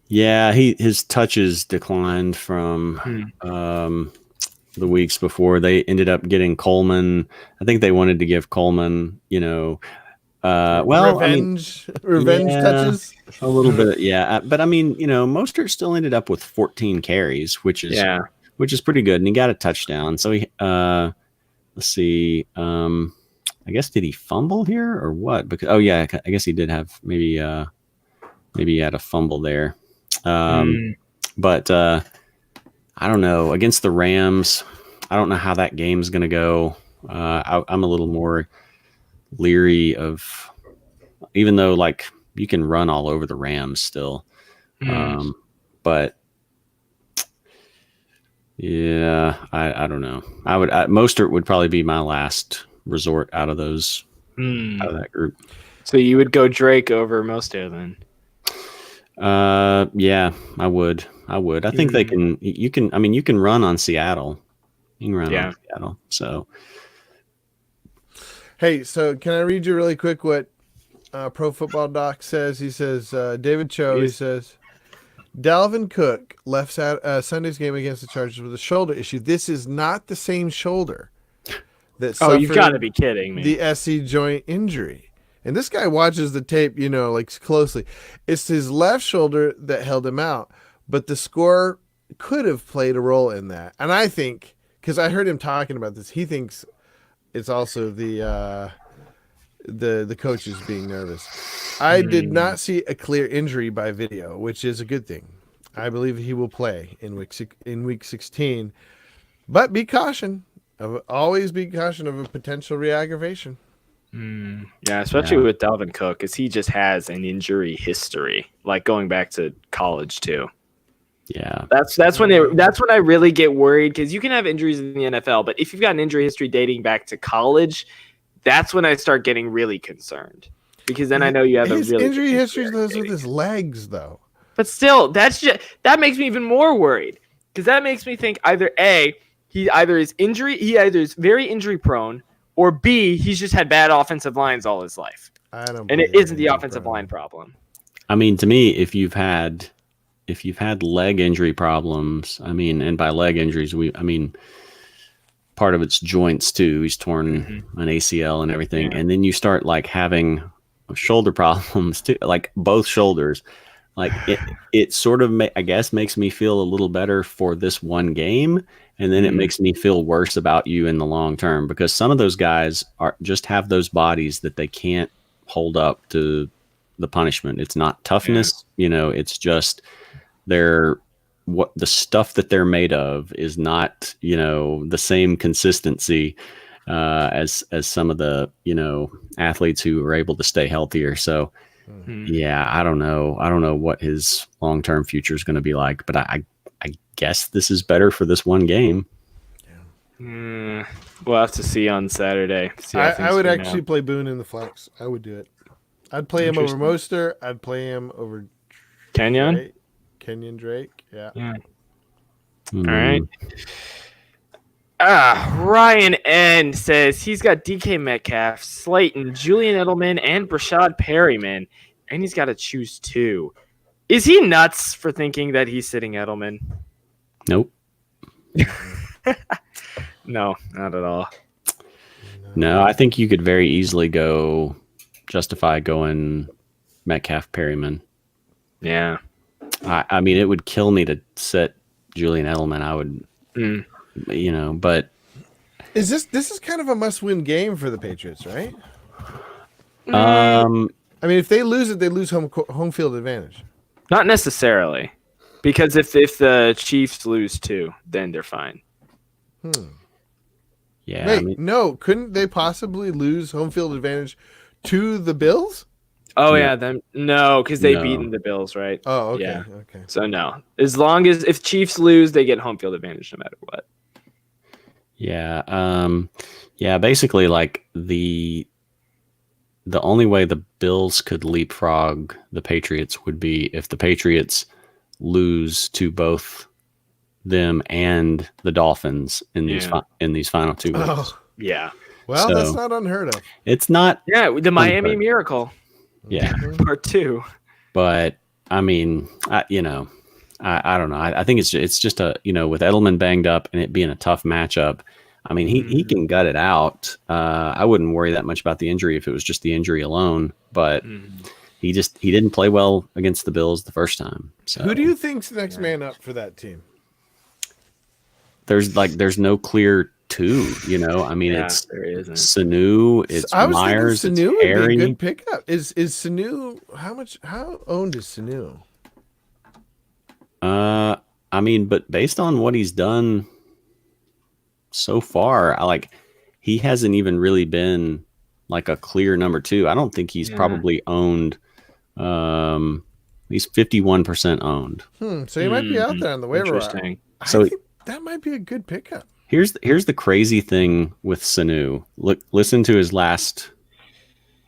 yeah, his touches declined from the weeks before. They ended up getting Coleman. I think they wanted to give Coleman, revenge
touches.
A little bit, yeah. But I mean, Mostert still ended up with 14 carries, which is pretty good, and he got a touchdown. So he, let's see, I guess did he fumble here or what? Because I guess he did have maybe he had a fumble there. But I don't know. Against the Rams, I don't know how that game's going to go. I'm a little more leery of, even though like you can run all over the Rams still. But yeah, I don't know. Mostert would probably be my last resort out of those, out of that group.
So you would go Drake over Mostert then?
Yeah, I would. I think you can run on Seattle. You can run on Seattle. So,
hey, so can I read you really quick what Pro Football Doc says? He says, David Cho, he says, Dalvin Cook left Sunday's game against the Chargers with a shoulder issue. This is not the same shoulder that suffered
you've got to be kidding me.
The SC joint injury. And this guy watches the tape, like closely. It's his left shoulder that held him out, but the score could have played a role in that. And I think, because I heard him talking about this, he thinks it's also the coaches being nervous. I did not see a clear injury by video, which is a good thing. I believe he will play in week 16, but always be caution of a potential re-aggravation.
Yeah, especially with Dalvin Cook, because he just has an injury history, like going back to college too.
Yeah,
that's when I really get worried, because you can have injuries in the NFL, but if you've got an injury history dating back to college, that's when I start getting really concerned, because then I know you have
his
a really
injury history goes with his legs, though.
But still, that makes me even more worried, because that makes me think either A, he either is very injury prone, or B, he's just had bad offensive lines all his life. And it isn't the offensive line problem.
I mean, to me, if you've had leg injury problems, and by leg injuries, part of it's joints too. He's torn an ACL and everything. And then you start like having shoulder problems too, like both shoulders. Like it sort of, I guess, makes me feel a little better for this one game. And then it makes me feel worse about you in the long term, because some of those guys just have those bodies that they can't hold up to the punishment. It's not toughness, it's just the stuff that they're made of is not, the same consistency as some of the, athletes who are able to stay healthier. So yeah, I don't know what his long-term future is going to be like, but I guess this is better for this one game.
We'll have to see on Saturday.
I would actually play Boone in the flex. I would do it. I'd play him over Mostert. I'd play him over
Kenyon
Drake. Yeah.
All right. Ryan N says he's got DK Metcalf, Slayton, Julian Edelman, and Brashad Perryman, and he's got to choose two. Is he nuts for thinking that he's sitting Edelman?
Nope.
No, not at all.
No, I think you could very easily justify going Metcalf Perryman.
Yeah.
I mean, it would kill me to sit Julian Edelman. I would, but
this is kind of a must-win game for the Patriots, right? If they lose it, they lose home field advantage.
Not necessarily, because if the Chiefs lose too, then they're fine.
Yeah.
Wait, no, couldn't they possibly lose home field advantage to the Bills?
Oh yeah, then no, because they beaten the Bills, right?
Oh, okay,
yeah.
Okay.
So no, as long as if Chiefs lose, they get home field advantage no matter what.
Yeah. Yeah. Basically, like the only way the Bills could leapfrog the Patriots would be if the Patriots lose to both them and the Dolphins in these final two weeks.
Oh.
Yeah.
Well, that's not unheard of.
It's not.
Yeah, the Miami Miracle.
Yeah.
Part 2.
But I mean, I don't know. I think it's just with Edelman banged up and it being a tough matchup. I mean, he can gut it out. I wouldn't worry that much about the injury if it was just the injury alone. But he didn't play well against the Bills the first time. So
who do you think's the next man up for that team?
There's no clear two. I mean, it's Sanu, it's Myers, it's Harry.
Good pickup. Is Sanu how owned is Sanu?
I mean, but based on what he's done so far, he hasn't even really been like a clear number 2. I don't think he's probably owned. He's 51% owned.
So he might be out there on the waiver wire.
Interesting.
So I think that might be a good pickup.
Here's the crazy thing with Sanu. Listen to his last.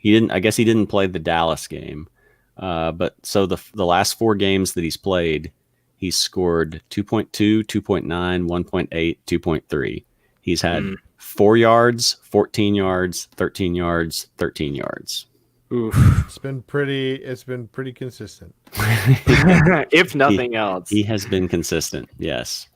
I guess he didn't play the Dallas game, but so the last 4 games that he's played, he's scored 2.2, 2.9, 1.8, 2.3. He's had 4 yards, 14 yards, 13 yards, 13 yards.
Oof.
It's been pretty consistent.
If nothing else.
He has been consistent. Yes.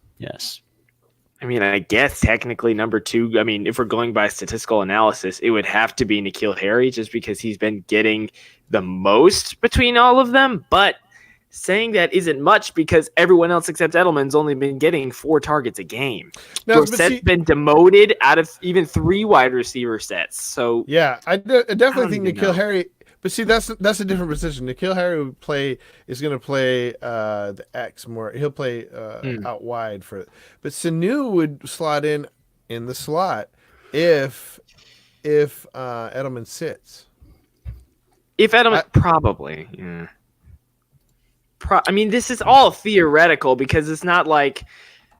I mean, I guess technically number 2, I mean, if we're going by statistical analysis, it would have to be N'Keal Harry just because he's been getting the most between all of them. But saying that isn't much because everyone else except Edelman's only been getting 4 targets a game. Dorsett's been demoted out of even 3 wide receiver sets. So
yeah, I definitely think N'Keal Harry. But see, that's a different position. N'Keal Harry is going to play the X more. He'll play out wide for it. But Sanu would slot in the slot if Edelman sits.
If Edelman probably, yeah. I mean, this is all theoretical because it's not like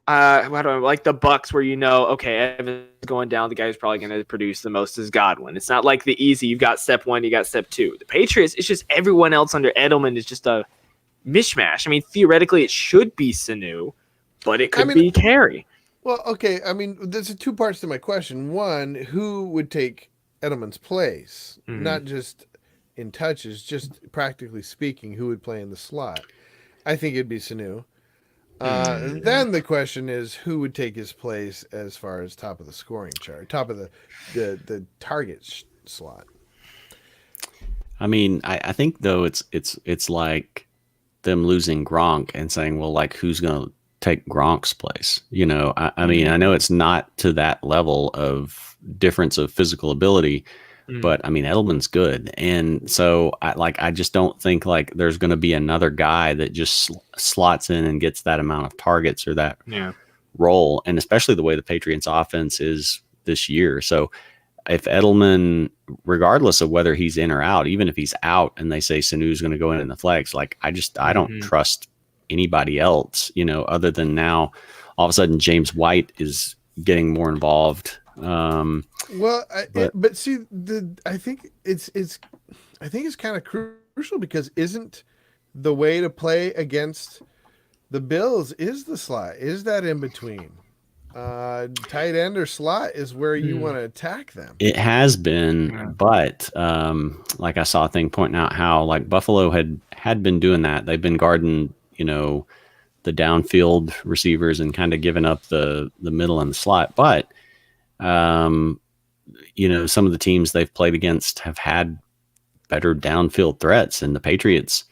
like the Bucks where okay, Evans going down, the guy who's probably going to produce the most is Godwin. It's not like the easy, you've got step 1, you got step 2. The Patriots, it's just everyone else under Edelman is just a mishmash. I mean, theoretically, it should be Sanu, but it could be Carey.
Well, okay, I mean, there's 2 parts to my question. One, who would take Edelman's place? Not just in touches, just practically speaking, who would play in the slot? I think it'd be Sanu. And then the question is who would take his place as far as top of the scoring chart, top of the target slot.
I mean, I think though it's like them losing Gronk and saying, well, like who's going to take Gronk's place? I mean, I know it's not to that level of difference of physical ability, but I mean, Edelman's good. And so I just don't think like there's going to be another guy that just slots in and gets that amount of targets or that role. And especially the way the Patriots offense is this year. So if Edelman, regardless of whether he's in or out, even if he's out and they say Sanu's going to go in the flex, like I don't trust anybody else, other than now all of a sudden James White is getting more involved.
But see, I think it's kind of crucial because isn't the way to play against the Bills is the slot, is that in between tight end or slot is where you want to attack them.
It has been, but like I saw a thing pointing out how like Buffalo had been doing that. They've been guarding, the downfield receivers and kind of giving up the middle and the slot, but some of the teams they've played against have had better downfield threats, and the Patriots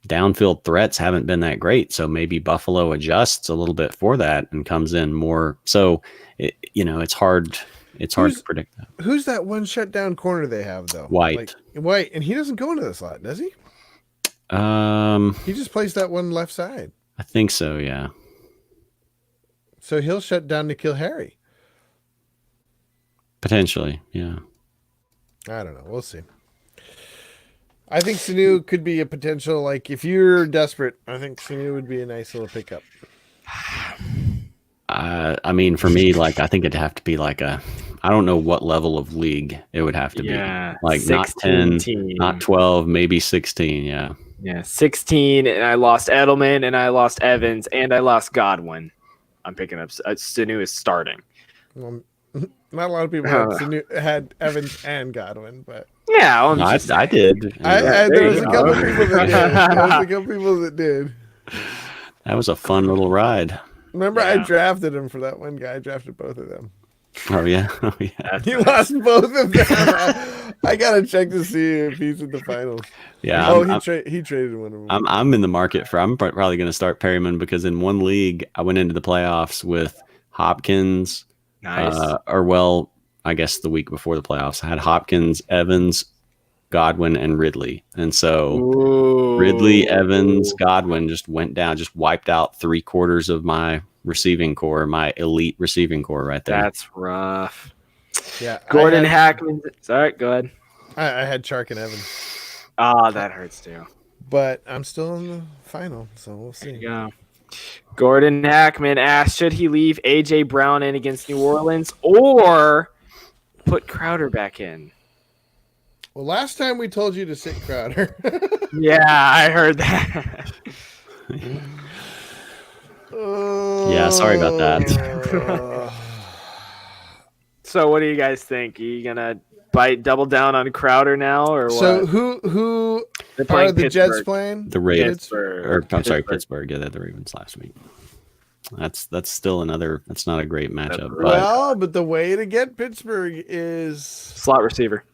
downfield threats haven't been that great. So maybe Buffalo adjusts a little bit for that and comes in more. So it's hard. It's hard to predict that.
Who's that one shutdown corner they have though?
White,
and he doesn't go into the slot, does he? He just plays that one left side.
I think so. Yeah.
So he'll shut down N'Keal Harry.
Potentially, yeah.
I don't know. We'll see. I think Sanu could be a potential, like, if you're desperate, I think Sanu would be a nice little pickup.
I mean, for me, like, I think it'd have to be like I don't know what level of league it would have to be. Like 16, not 10, not 12, maybe 16, yeah.
Yeah, 16, and I lost Edelman, and I lost Evans, and I lost Godwin. I'm picking up Sanu is starting.
Well, not a lot of people had Evans and Godwin, but
yeah, I did.
There was a couple people that did.
That was a fun little ride.
Remember, I drafted him for that one guy. I drafted both of them.
Oh yeah,
He lost both of them. I gotta check to see if he's in the finals.
Yeah.
He traded one of them.
I'm in the market for. I'm probably going to start Perryman because in one league I went into the playoffs with Hopkins.
Nice.
I guess the week before the playoffs, I had Hopkins, Evans, Godwin, and Ridley. And so
Ooh.
Ridley, Evans, Godwin just went down, just wiped out 3/4 of my receiving core, my elite receiving core right there.
That's rough.
Yeah.
Gordon Hackman. Sorry, go ahead.
I had Chark and Evans.
Oh, that hurts too.
But I'm still in the final, so we'll see.
There you go. Gordon Hackman asked, should he leave A.J. Brown in against New Orleans or put Crowder back in?
Well, last time we told you to sit Crowder.
Yeah, I heard that.
Yeah, sorry about that.
So what do you guys think? Are you going to double down on Crowder now or what?
So who
They're playing
are the
Pittsburgh.
Jets playing?
The Ravens.
Pittsburgh.
Pittsburgh. Yeah, the Ravens last week. That's still another. That's not a great matchup. But
Well, but the way to get Pittsburgh is
Slot receiver.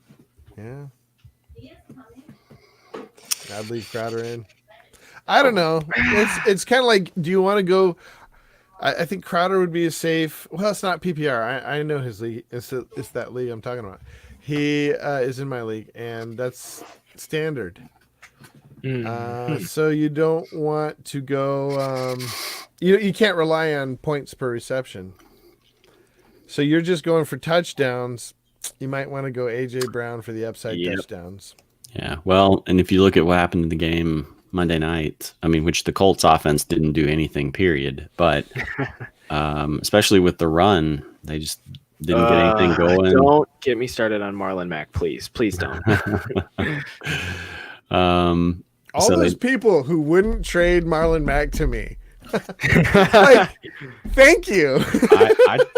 yeah. I'd leave Crowder in. I don't know. It's kind of like, do you want to go? I think Crowder would be a safe. Well, it's not PPR. I know his league. It's that league I'm talking about. He is in my league, and that's standard. So you don't want to go. You can't rely on points per reception. So you're just going for touchdowns. You might want to go AJ Brown for the upside touchdowns.
yeah, well, and if you look at what happened in the game Monday night, I mean, which the Colts offense didn't do anything, period. But especially with the run, they just didn't get anything going.
Don't get me started on Marlon Mack, please. Please don't.
All those people who wouldn't trade Marlon Mack to me. Like, thank you.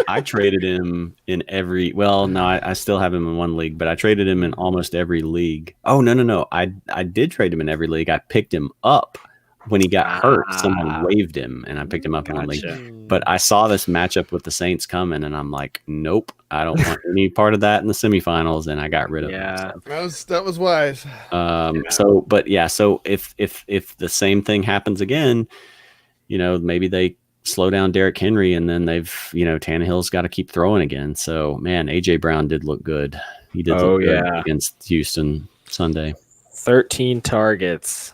I traded him in every. Well, no, I still have him in one league, but I traded him in almost every league. Oh no! I did trade him in every league. I picked him up when he got hurt. Someone waived him, and I picked him up in one league. But I saw this matchup with the Saints coming, and I'm like, nope, I don't want any part of that in the semifinals, and I got rid of him. So.
That was wise.
So if the same thing happens again. Maybe they slow down Derrick Henry, and then Tannehill's got to keep throwing again. So, man, A.J. Brown did look good. He did look good against Houston Sunday.
13 targets.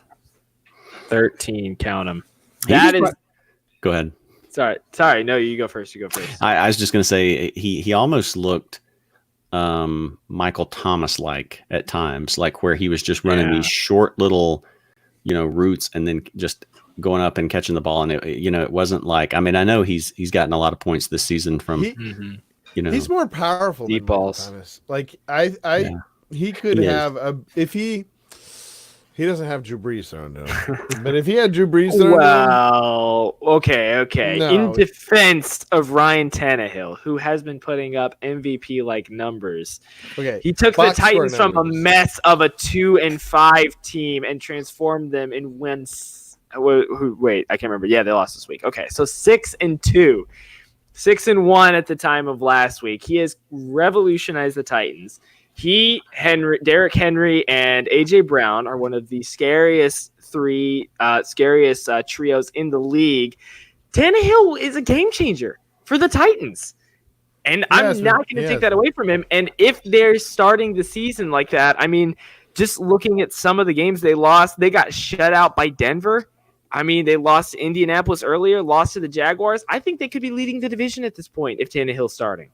13, count them.
Go ahead.
Sorry. No, you go first.
I was just going to say he almost looked Michael Thomas-like at times, like where he was just running these short little, routes and then just – going up and catching the ball, and it wasn't like. I mean, I know he's gotten a lot of points this season from.
He's more powerful
deep
than
balls.
Thomas. Like he could have if he doesn't have Drew Brees thrown to him, but if he had Drew Brees thrown to him,
okay.
No.
In defense of Ryan Tannehill, who has been putting up MVP-like numbers, he took the Titans from a mess of a 2-5 team and transformed them in wins. Wait, I can't remember. Yeah, they lost this week. Okay, so 6-2, 6-1 at the time of last week. He has revolutionized the Titans. Derrick Henry, and AJ Brown are one of the scariest trios in the league. Tannehill is a game changer for the Titans. And I'm not going to take that away from him. And if they're starting the season like that, I mean, just looking at some of the games they lost, they got shut out by Denver. I mean, they lost to Indianapolis earlier, lost to the Jaguars. I think they could be leading the division at this point if Tannehill's starting.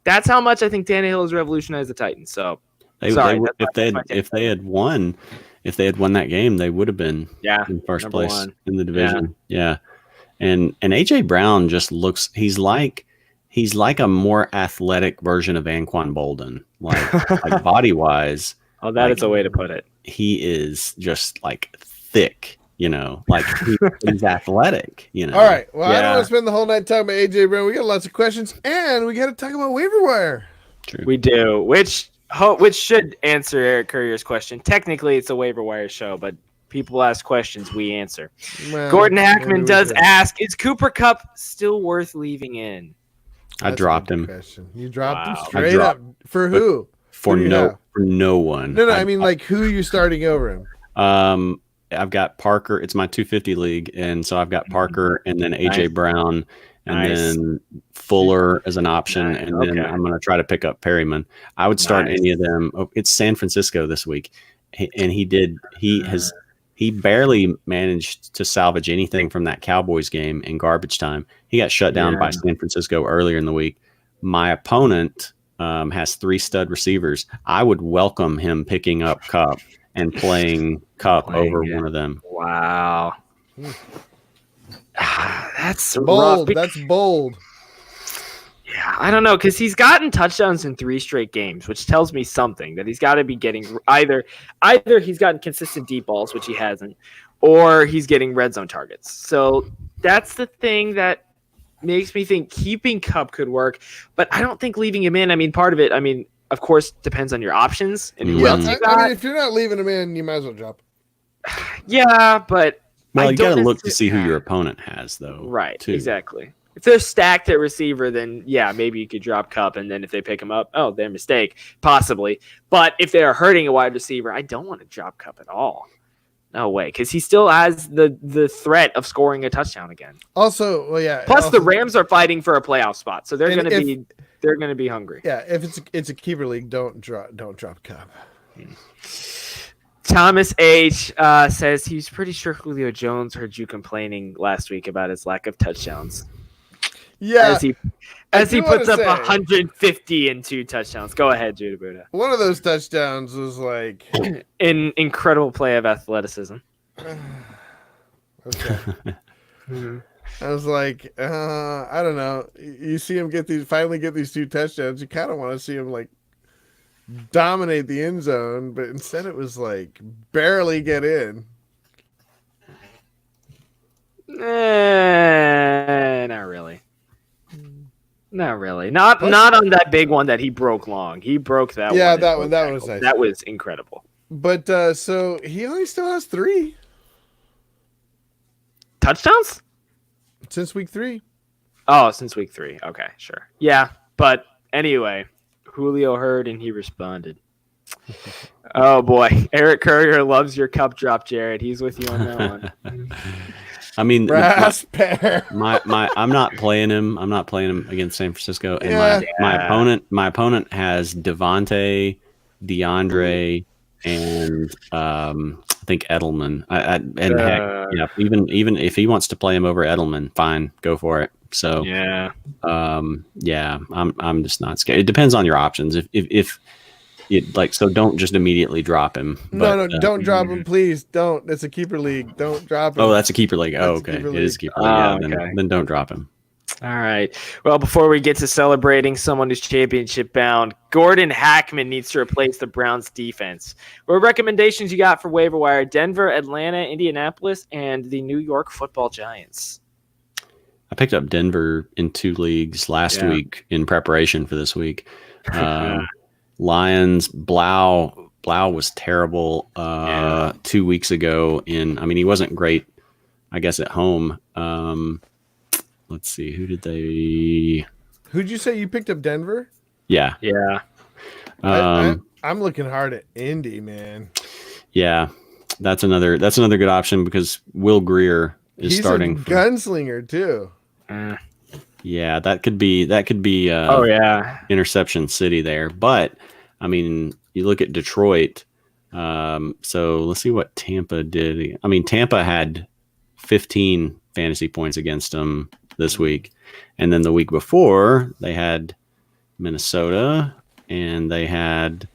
That's how much I think Tannehill has revolutionized the Titans. So,
if they had won that game, they would have been in first place in the division. Yeah. And AJ Brown just looks. He's like a more athletic version of Anquan Bolden, like body wise.
Oh, that is a way to put it.
He is just like thick. He's athletic,
All right. Well, I don't want to spend the whole night talking about AJ Brown. We got lots of questions, and we got to talk about waiver wire.
True.
We do, which should answer Eric Courier's question. Technically, it's a waiver wire show, but people ask questions, we answer.
Well,
Gordon Hackman does ask, is Cooper Kupp still worth leaving in?
I dropped him.
Question. You dropped him straight up. For who?
For no one.
No, I mean, like, who are you starting over him?
I've got Parker. It's my 250 league, and so I've got Parker and then AJ Brown and then Fuller as an option, and then I'm going to try to pick up Perryman. I would start any of them. Oh, it's San Francisco this week, He barely managed to salvage anything from that Cowboys game in garbage time. He got shut down by San Francisco earlier in the week. My opponent has 3 stud receivers. I would welcome him picking up Kupp and playing Kupp over one of them.
Wow. That's
bold.
Rough.
That's bold.
Yeah, I don't know, because he's gotten touchdowns in 3 straight games, which tells me something, that he's got to be getting either he's gotten consistent deep balls, which he hasn't, or he's getting red zone targets. So that's the thing that makes me think keeping Kupp could work, but I don't think leaving him in. I mean, part of it, of course, depends on your options. And
if you're not leaving him in, you might as well drop.
Yeah, but
you got to look to see who your opponent has, though.
Right,
too.
Exactly. If they're stacked at receiver, then yeah, maybe you could drop Kupp, and then if they pick him up, their mistake, possibly. But if they are hurting a wide receiver, I don't want to drop Kupp at all. No way, because he still has the threat of scoring a touchdown again.
Also, well, yeah.
Plus, the Rams are fighting for a playoff spot, so they're going to be hungry.
Yeah, if it's a keeper league, don't drop Kupp.
Thomas H says he's pretty sure Julio Jones heard you complaining last week about his lack of touchdowns.
Yeah,
as he puts up 150 and 2 touchdowns. Go ahead, Judahbuddha.
One of those touchdowns was like
an incredible play of athleticism.
Okay. I was like, I don't know. You see him finally get these 2 touchdowns. You kind of want to see him like dominate the end zone, but instead it was like barely get in.
Not really. Not really. Not on that big one that he broke long. He broke that one.
Yeah, that one was nice.
That was incredible.
But so he only still has 3
touchdowns
since week 3.
Oh, since week 3. Okay, sure. Yeah, but anyway, Julio heard and he responded. Oh boy, Eric Courier loves your cup drop, Jared. He's with you on that one.
I mean,
I'm
not playing him. I'm not playing him against San Francisco. And my opponent has Devontae, DeAndre, and I think Edelman. Even if he wants to play him over Edelman, fine, go for it. So I'm just not scared. It depends on your options. If so don't just immediately drop him.
No, don't drop him, please. Don't. It's a keeper league. Don't drop him.
Oh, that's a keeper league. Oh, okay. It is a keeper league. Then don't drop him.
All right. Well, before we get to celebrating someone who's championship bound, Gordon Hackman needs to replace the Browns defense. What recommendations you got for waiver wire? Denver, Atlanta, Indianapolis, and the New York Football Giants.
I picked up Denver in 2 leagues last week in preparation for this week. Lions, Blau was terrible 2 weeks ago. He wasn't great, I guess, at home. Let's see, who'd
you say you picked up? Denver?
Yeah.
I'm looking hard at Indy, man.
Yeah, that's another good option because Will Grier is starting.
He's a gunslinger too.
Yeah, that could be interception city there. But I mean, you look at Detroit. So let's see what Tampa did. I mean, Tampa had 15 fantasy points against them this week, and then the week before they had Minnesota and they had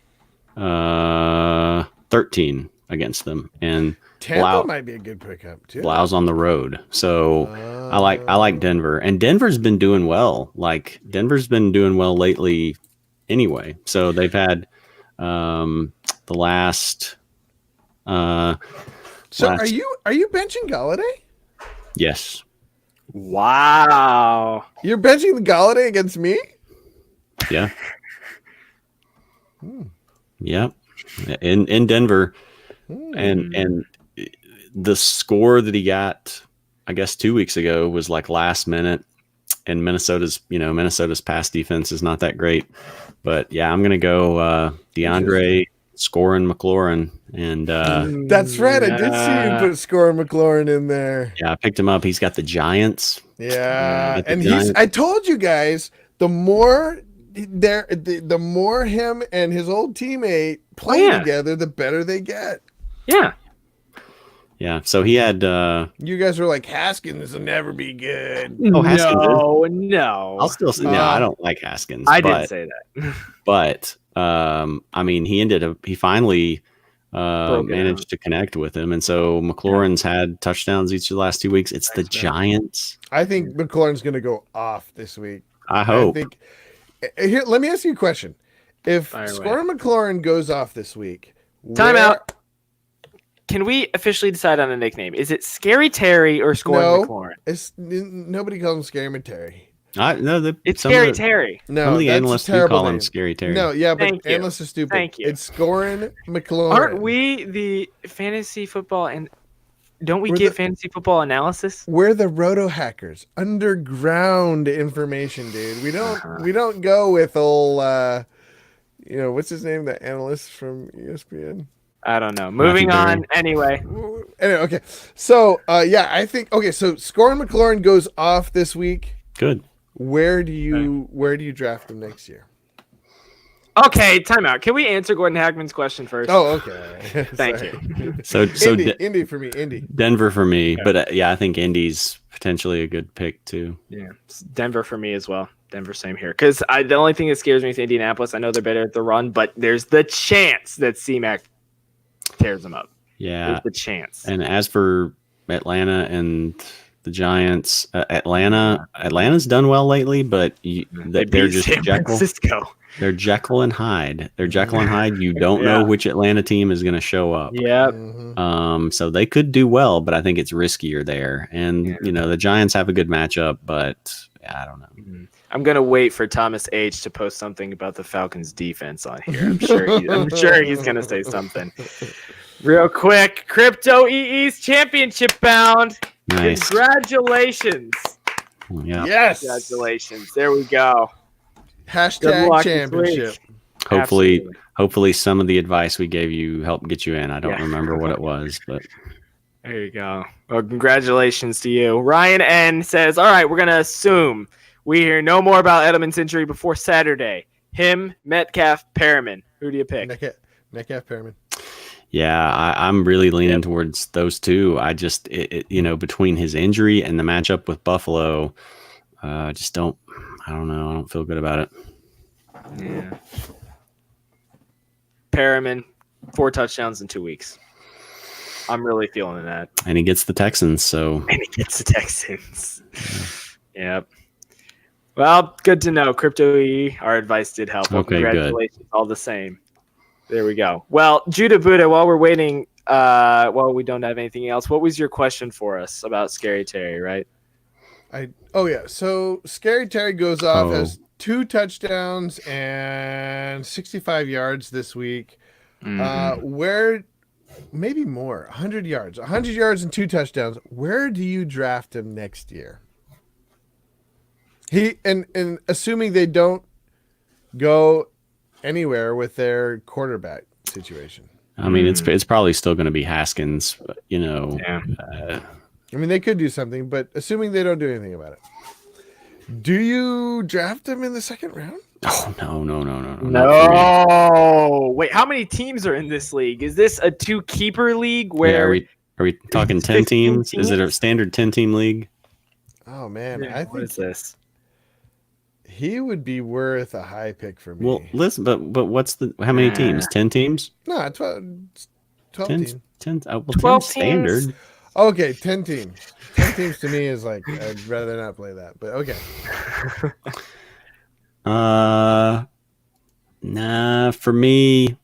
13 against them. And
Tampa might be a good pickup too.
Blau's on the road, so I like Denver, and Denver's been doing well. Denver's been doing well lately, anyway. So they've had the last.
Are you benching Galladay?
Yes.
Wow.
You're benching the Galladay against me?
Yeah. Yeah. In Denver, and the score that he got, I guess 2 weeks ago, was like last minute, and Minnesota's pass defense is not that great, but yeah, I'm gonna go DeAndre, scoring McLaurin, and
that's right. I did see you put scoring McLaurin in there.
Yeah, I picked him up. He's got the Giants.
Yeah, and I told you guys, the more the more him and his old teammate play together, the better they get.
Yeah.
Yeah. So he had.
You guys were like, Haskins will never be good.
Oh, Haskins.
No.
I'll still say no. I don't like Haskins.
I didn't say that.
But I mean, he finally managed to connect with him, and so McLaurin's had touchdowns each of the last 2 weeks. It's the Giants.
I think McLaurin's going to go off this week.
I hope.
Here, let me ask you a question. If Scorer McLaurin goes off this week,
timeout. Can we officially decide on a nickname? Is it Scary Terry or Scorer McLaurin?
Nobody calls him Scary Terry.
It's Scary Terry.
No,
some of the analysts do call him Scary Terry.
No, yeah, but analysts are stupid.
Thank you.
It's Scorer McLaurin.
Aren't we the fantasy football and don't we give fantasy football analysis?
We're the RotoHackers. Underground information, dude. We don't go with old what's his name? The analyst from ESPN.
I don't know. Moving on. Anyway,
okay. So, I think so Scorer McLaurin goes off this week.
Good.
Where do you draft him next year?
Okay, timeout. Can we answer Gordon Hackman's question first?
Oh, okay.
Thank you.
So
Indy for me, Indy.
Denver for me, but I think Indy's potentially a good pick too.
Yeah, Denver for me as well. Denver, same here. Because the only thing that scares me is Indianapolis. I know they're better at the run, but there's the chance that C-Mac tears them up.
Yeah,
there's the chance.
And as for Atlanta and the Giants, Atlanta's done well lately, but they're just
San Francisco.
They're Jekyll and Hyde. You don't know which Atlanta team is going to show up.
Yeah.
So they could do well, but I think it's riskier there. And the Giants have a good matchup, but I don't know.
I'm gonna wait for Thomas H to post something about the Falcons defense on here. I'm sure he's gonna say something. Real quick, Crypto EE's championship bound.
Nice.
Congratulations.
Yeah.
Yes.
Congratulations. There we go.
Hashtag championship.
Hopefully some of the advice we gave you helped get you in. I don't remember what it was, but
there you go. Well, congratulations to you. Ryan N says, all right, we're going to assume we hear no more about Edelman's injury before Saturday. Him, Metcalf, Perriman. Who do you pick?
Metcalf, Perriman.
Yeah, I'm really leaning towards those two. I just, between his injury and the matchup with Buffalo, I don't know. I don't feel good about it.
Yeah. Perriman, 4 touchdowns in 2 weeks. I'm really feeling that.
And he gets the Texans,
Yep. Well, good to know. Crypto E, our advice did help. Well, congratulations, good. All the same. There we go. Well, Judahbuddha, while we're waiting, while we don't have anything else, what was your question for us about Scary Terry, right?
So Scary Terry goes off as 2 touchdowns and 65 yards this week. Where maybe more, 100 yards and 2 touchdowns. Where do you draft him next year? He and assuming they don't go anywhere with their quarterback situation.
I mean, it's probably still going to be Haskins,
Yeah.
I mean, they could do something, but assuming they don't do anything about it, do you draft him in the second round?
Oh, no.
No. Wait, how many teams are in this league? Is this a 2-keeper league where
are we talking 10 teams? Is it a standard 10-team league?
Oh man, I think
what is this?
He would be worth a high pick for me.
Well, listen, but what's how many teams? 10 teams?
No, 12 teams.
10
12
standard.
teams.
Okay, 10 teams. 10 teams to me is like, I'd rather not play that, but okay.
Nah, for me,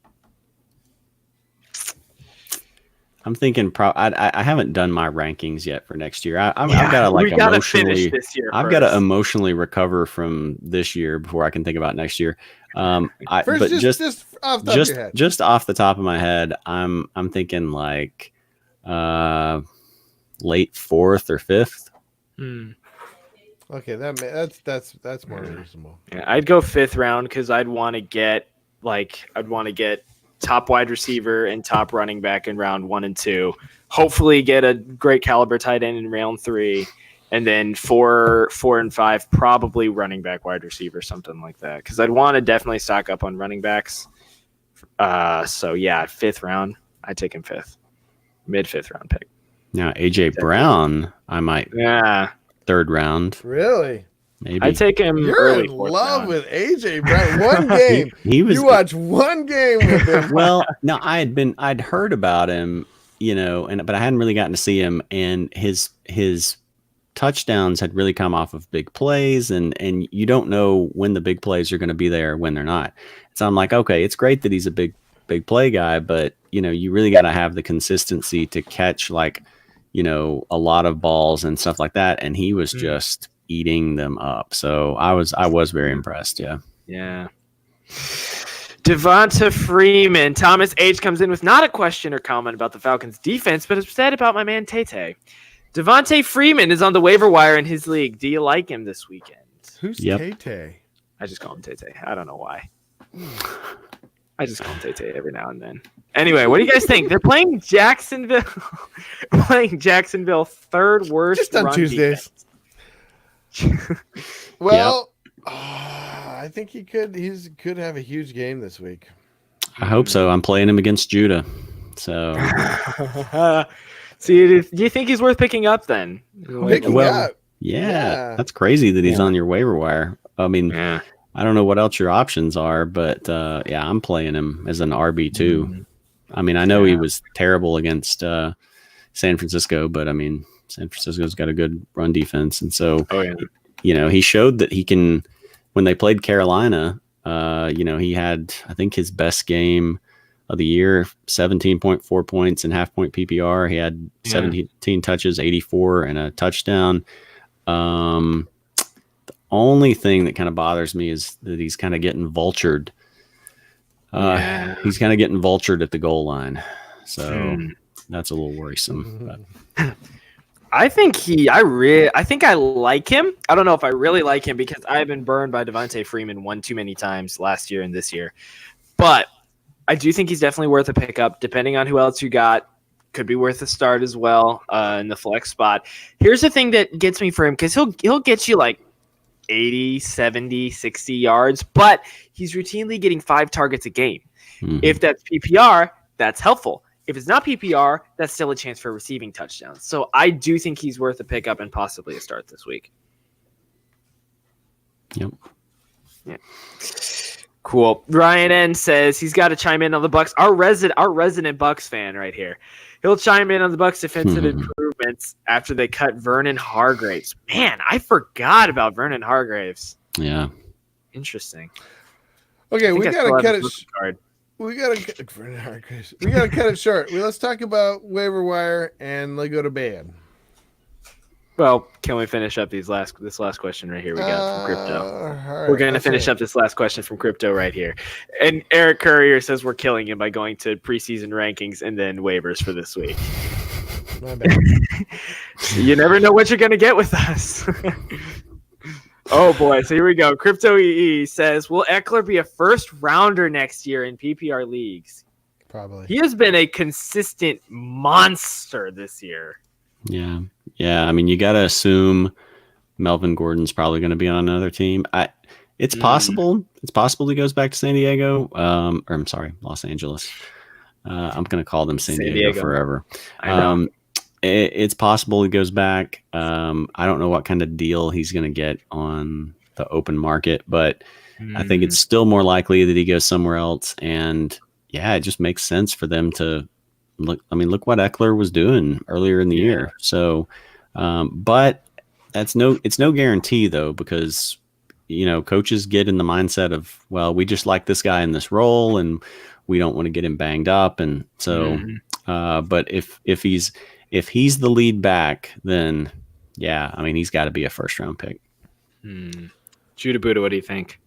I'm thinking I haven't done my rankings yet for next year. I've got to emotionally recover from this year before I can think about next year. Just off the top of my head, I'm thinking like late 4th or 5th.
Okay, that's more reasonable.
Yeah, I'd go 5th round because I'd want to get top wide receiver and top running back in round 1 and 2. Hopefully, get a great caliber tight end in round 3, And then 4, 4, and 5, probably running back, wide receiver, something like that. Because I'd want to definitely stock up on running backs. So, yeah, 5th round, I'd take him 5th. Mid-5th round pick.
Now, A.J. Brown, I might.
Yeah.
3rd round.
Really?
Maybe.
I'd take him
You're
early
in
4th
love
round.
with A.J. Brown. One game.
He was.
You watch one game with him.
Well, no, I'd heard about him, but I hadn't really gotten to see him, and his touchdowns had really come off of big plays, and you don't know when the big plays are going to be there, when they're not. So I'm like, okay, it's great that he's a big play guy, but you really got to have the consistency to catch a lot of balls and stuff like that, and he was just eating them up. So I was very impressed.
Yeah. Devonta Freeman. Thomas H. comes in with not a question or comment about the Falcons' defense, but instead about my man Tate. Devonta Freeman is on the waiver wire in his league. Do you like him this weekend?
Who's
Yep.
Tay?
I just call him Tate. I don't know why. I just call him Tate every now and then. Anyway, what do you guys think? They're playing Jacksonville. 3rd worst.
Just on
run
Tuesdays.
defense.
Well, I think he could have a huge game this week.
I hope so. I'm playing him against Judah. So
See, do you think he's worth picking up then?
Picking up.
yeah, that's crazy that he's on your waiver wire. I mean,
Yeah.
I don't know what else your options are, but I'm playing him as an RB2. I mean, I know he was terrible against San Francisco, but I mean, San Francisco's got a good run defense, and so he showed that he can. When they played Carolina, he had, I think, his best game of the year, 17.4 points and half-point PPR. He had 17 touches, 84, and a touchdown. The only thing that kind of bothers me is that he's kind of getting vultured. He's kind of getting vultured at the goal line. So that's a little worrisome. But.
I think I like him. I don't know if I really like him because I've been burned by Devonta Freeman one too many times last year and this year. But I do think he's definitely worth a pickup, depending on who else you got. Could be worth a start as well in the flex spot. Here's the thing that gets me for him, because he'll get you like 80, 70, 60 yards, but he's routinely getting 5 targets a game. Mm-hmm. If that's PPR, that's helpful. If it's not PPR, that's still a chance for receiving touchdowns. So I do think he's worth a pickup and possibly a start this week.
Yep.
Yeah. Cool. Ryan N says he's got to chime in on the Bucs. Our resident Bucs fan right here. He'll chime in on the Bucs' defensive improvements after they cut Vernon Hargreaves. Man, I forgot about Vernon Hargreaves.
Yeah.
Interesting.
Okay, we gotta cut it. We gotta cut it short. Let's talk about waiver wire and let's go to bed.
Well, can we finish up this last question right here we got from Crypto? Right, we're going to finish up this last question from Crypto right here. And Eric Courier says we're killing him by going to preseason rankings and then waivers for this week.
My bad.
You never know what you're going to get with us. Oh, boy. So here we go. Crypto EE says, will Eckler be a first rounder next year in PPR leagues?
Probably.
He has been a consistent monster this year.
Yeah. Yeah, I mean, you got to assume Melvin Gordon's probably going to be on another team. It's possible. It's possible he goes back to San Diego. Or I'm sorry, Los Angeles. I'm going to call them San Diego forever. It's possible he goes back. I don't know what kind of deal he's going to get on the open market, but I think it's still more likely that he goes somewhere else. And yeah, it just makes sense for them to look. I mean, look what Eckler was doing earlier in the year. So, but it's no guarantee though, because coaches get in the mindset of, well, we just like this guy in this role and we don't want to get him banged up. And so, but if he's the lead back, then yeah, I mean, he's got to be a first round pick.
Judahbuddha, what do you think?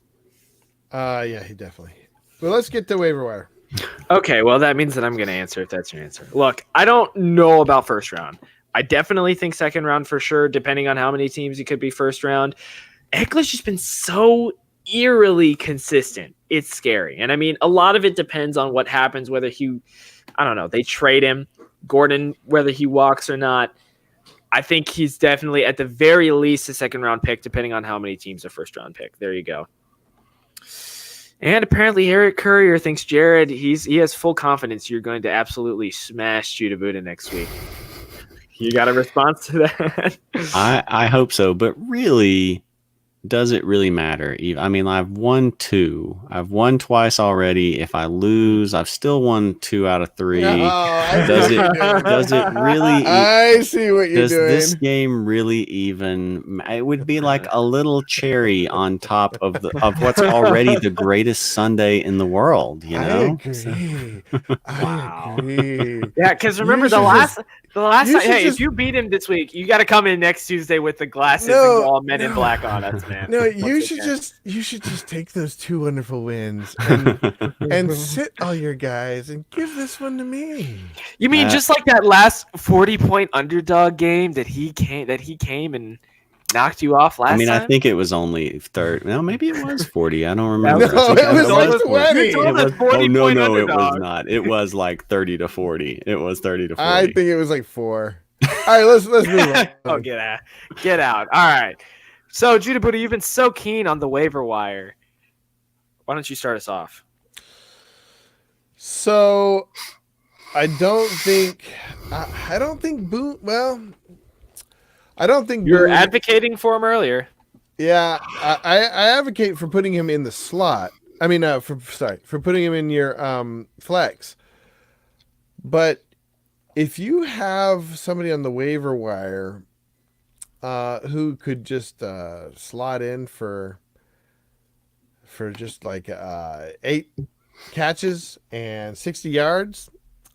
Yeah, he definitely. Well, let's get to waiver wire.
Okay, well, that means that I'm going to answer if that's your answer. Look, I don't know about first round. I definitely think second round for sure, depending on how many teams he could be first round. Eckler's just been so eerily consistent. It's scary. And I mean, a lot of it depends on what happens, whether they trade him, Gordon, whether he walks or not. I think he's definitely at the very least a second round pick, depending on how many teams are first round pick. There you go. And apparently Eric Courier thinks Jared, he has full confidence you're going to absolutely smash Judahbuddha next week. You got a response to that?
I hope so, but really, does it really matter? I mean, I've won 2. I've won twice already. If I lose, I've still won 2 out of 3. Does it really?
I see what you're doing.
Does this game really even? It would be like a little cherry on top of what's already the greatest Sunday in the world. You know?
I agree.
Yeah, because remember the last time. Hey, if you beat him this week, you got to come in next Tuesday with the glasses and go all Men in Black on us, man.
No, you should just take those 2 wonderful wins and sit all your guys and give this one to me.
You mean just like that last 40-point underdog game that he came and knocked you off last time?
I think it was only 30. No, maybe it was 40. I don't remember.
No, it was like 20.
It was not. It was like 30 to 40. It was 30 to 40.
I think it was like 4. All right, let's move on.
Oh, get out. All right. So, Judahbuddha, you've been so keen on the waiver wire. Why don't you start us off?
So, I don't think Boone. Well, I don't think
you were
Boone,
advocating for him earlier.
Yeah, I advocate for putting him in the slot. I mean, for putting him in your flex. But if you have somebody on the waiver wire who could just slot in for just like 8 catches and 60 yards,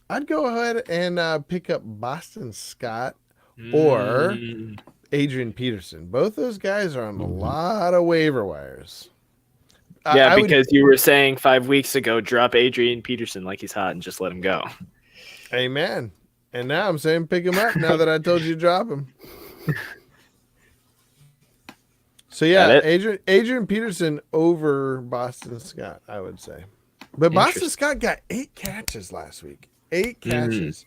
I'd go ahead and pick up Boston Scott or Adrian Peterson. Both those guys are on a lot of waiver wires.
Yeah, because you were saying 5 weeks ago, drop Adrian Peterson like he's hot and just let him go.
Amen. And now I'm saying pick him up now that I told you to drop him. So yeah, Adrian Peterson over Boston Scott, I would say. But Boston Scott got 8 catches last week. 8 catches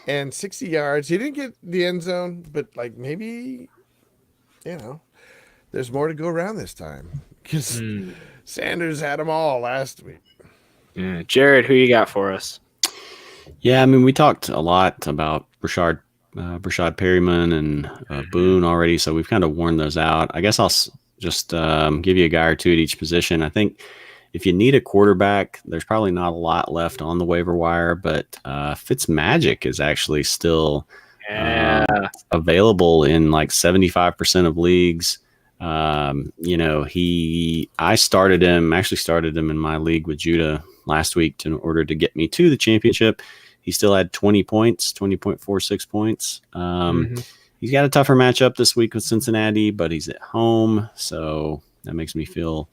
and 60 yards. He didn't get the end zone, but like maybe, there's more to go around this time because Sanders had them all last week.
Yeah. Jared, who you got for us?
Yeah, we talked a lot about Brashad Perryman and Boone already, so we've kind of worn those out. I guess I'll just give you a guy or two at each position. I think if you need a quarterback, there's probably not a lot left on the waiver wire, but Fitzmagic is actually still available in like 75% of leagues. I started him in my league with Judah last week in order to get me to the championship. He still had 20 points, 20.46 points. He's got a tougher matchup this week with Cincinnati, but he's at home, so that makes me feel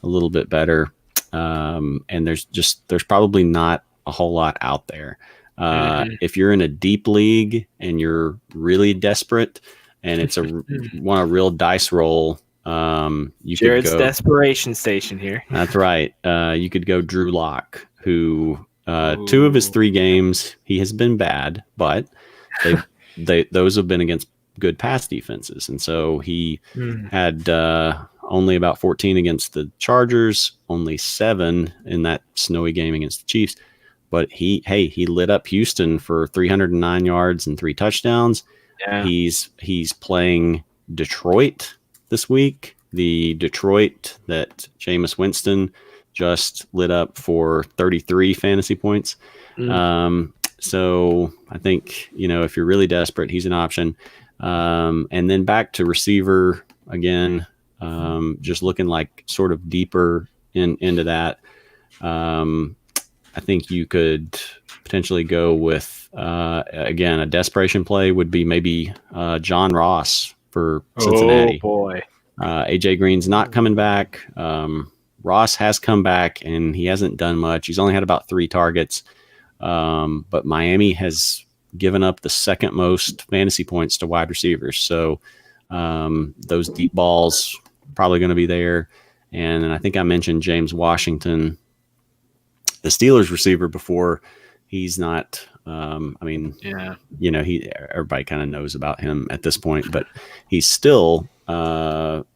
a little bit better. And there's probably not a whole lot out there. If you're in a deep league and you're really desperate and it's want a real dice roll,
Jared's desperation station here.
That's right. You could go Drew Lock, who 2 of his 3 games he has been bad, but those have been against good pass defenses, and so he had only about 14 against the Chargers, only 7 in that snowy game against the Chiefs. But he lit up Houston for 309 yards and 3 touchdowns. Yeah. He's playing Detroit this week. The Detroit that Jameis Winston just lit up for 33 fantasy points. So I think, if you're really desperate, he's an option. And then back to receiver again, just looking like sort of deeper into that. I think you could potentially go with, again, a desperation play would be maybe John Ross for Cincinnati.
Oh, boy.
AJ Green's not coming back. Ross has come back, and he hasn't done much. He's only had about 3 targets. But Miami has given up the second most fantasy points to wide receivers. So those deep balls probably going to be there. And then I think I mentioned James Washington, the Steelers receiver, before. He's not Everybody kind of knows about him at this point, but he's still out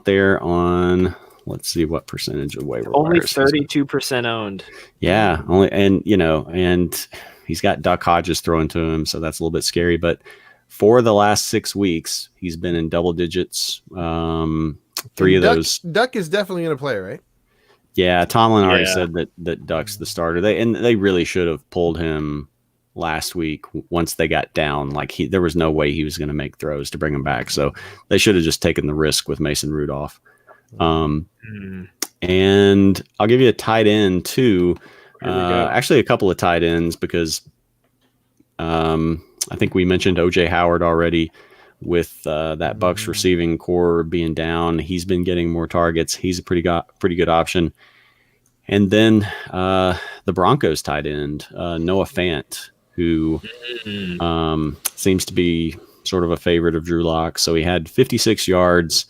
there on. Let's see what percentage of waiver
only
wires.
32% owned.
Yeah, and he's got Duck Hodges throwing to him, so that's a little bit scary. But for the last 6 weeks, he's been in double digits. Three of those.
Duck is definitely going to play, right?
Yeah, Tomlin already said that Duck's the starter. They really should have pulled him last week once they got down. There was no way he was going to make throws to bring him back. So they should have just taken the risk with Mason Rudolph. And I'll give you a tight end too. Actually, a couple of tight ends because I think we mentioned OJ Howard already. With that Bucs receiving core being down, he's been getting more targets. He's a pretty good option. And then the Broncos tight end, Noah Fant, who seems to be sort of a favorite of Drew Lock. So he had 56 yards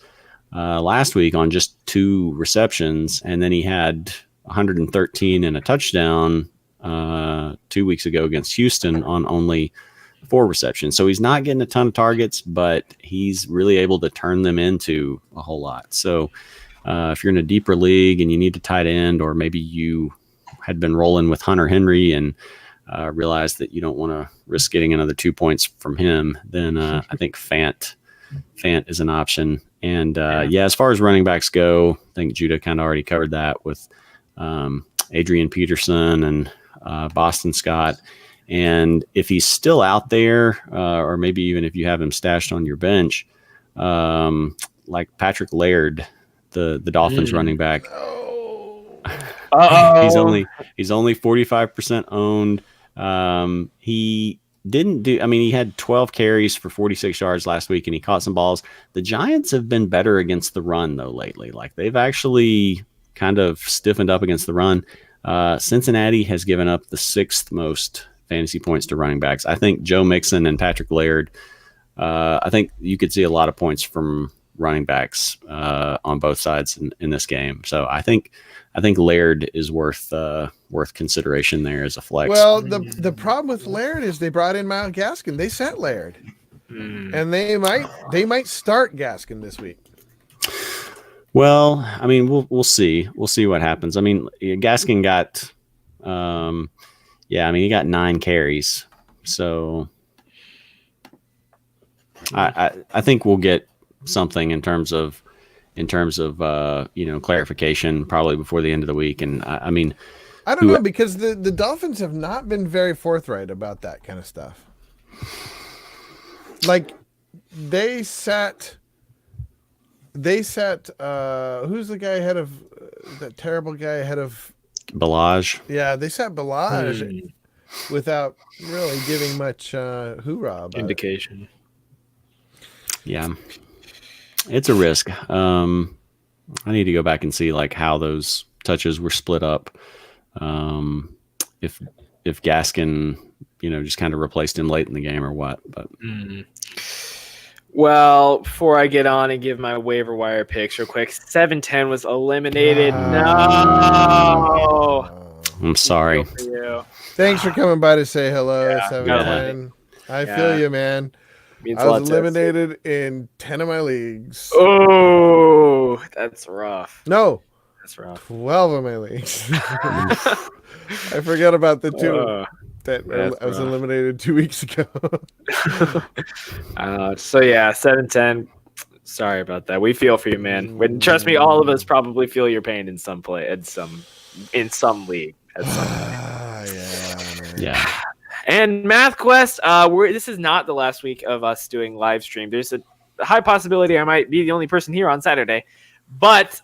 last week on just 2 receptions, and then he had 113 and a touchdown 2 weeks ago against Houston on only 4 receptions. So he's not getting a ton of targets, but he's really able to turn them into a whole lot. So if you're in a deeper league and you need a tight end, or maybe you had been rolling with Hunter Henry and realized that you don't want to risk getting another 2 points from him, then I think Fant is an option. And as far as running backs go, I think Judah kind of already covered that with Adrian Peterson and Boston Scott. And if he's still out there, or maybe even if you have him stashed on your bench, like Patrick Laird, the Dolphins running back, he's only 45% owned. He didn't do. I mean, he had 12 carries for 46 yards last week, and he caught some balls. The Giants have been better against the run though lately. Like they've actually kind of stiffened up against the run. Cincinnati has given up the 6th most fantasy points to running backs. I think Joe Mixon and Patrick Laird, I think you could see a lot of points from running backs on both sides in this game. So I think Laird is worth consideration there as a flex.
Well, the problem with Laird is they brought in Myles Gaskin. They sent Laird, and they might start Gaskin this week.
Well, I mean, we'll see. We'll see what happens. I mean, Gaskin got he got 9 carries. So I think we'll get something in terms of clarification probably before the end of the week. And I mean,
I don't know, because the Dolphins have not been very forthright about that kind of stuff. Like they set who's the guy ahead of that terrible guy ahead of
Balaj?
Yeah, they sat Balaj without really giving much hoorah about
indication.
Yeah, it's a risk. I need to go back and see like how those touches were split up. If Gaskin, just kind of replaced him late in the game or what. But
Well, before I get on and give my waiver wire picks real quick, 710 was eliminated. No.
I'm sorry.
Thanks for coming by to say hello.
Yeah,
710. I feel you, man.
Means
I was eliminated in 10 of my leagues.
Oh, that's rough.
No.
That's rough.
12 of my leagues. I forgot about the 2 that I was eliminated 2 weeks ago.
So yeah, 710. Sorry about that. We feel for you, man. Trust me, all of us probably feel your pain in some play, in some league. At some point.
Yeah.
And Math Quest, this is not the last week of us doing live stream. There's a high possibility I might be the only person here on Saturday. But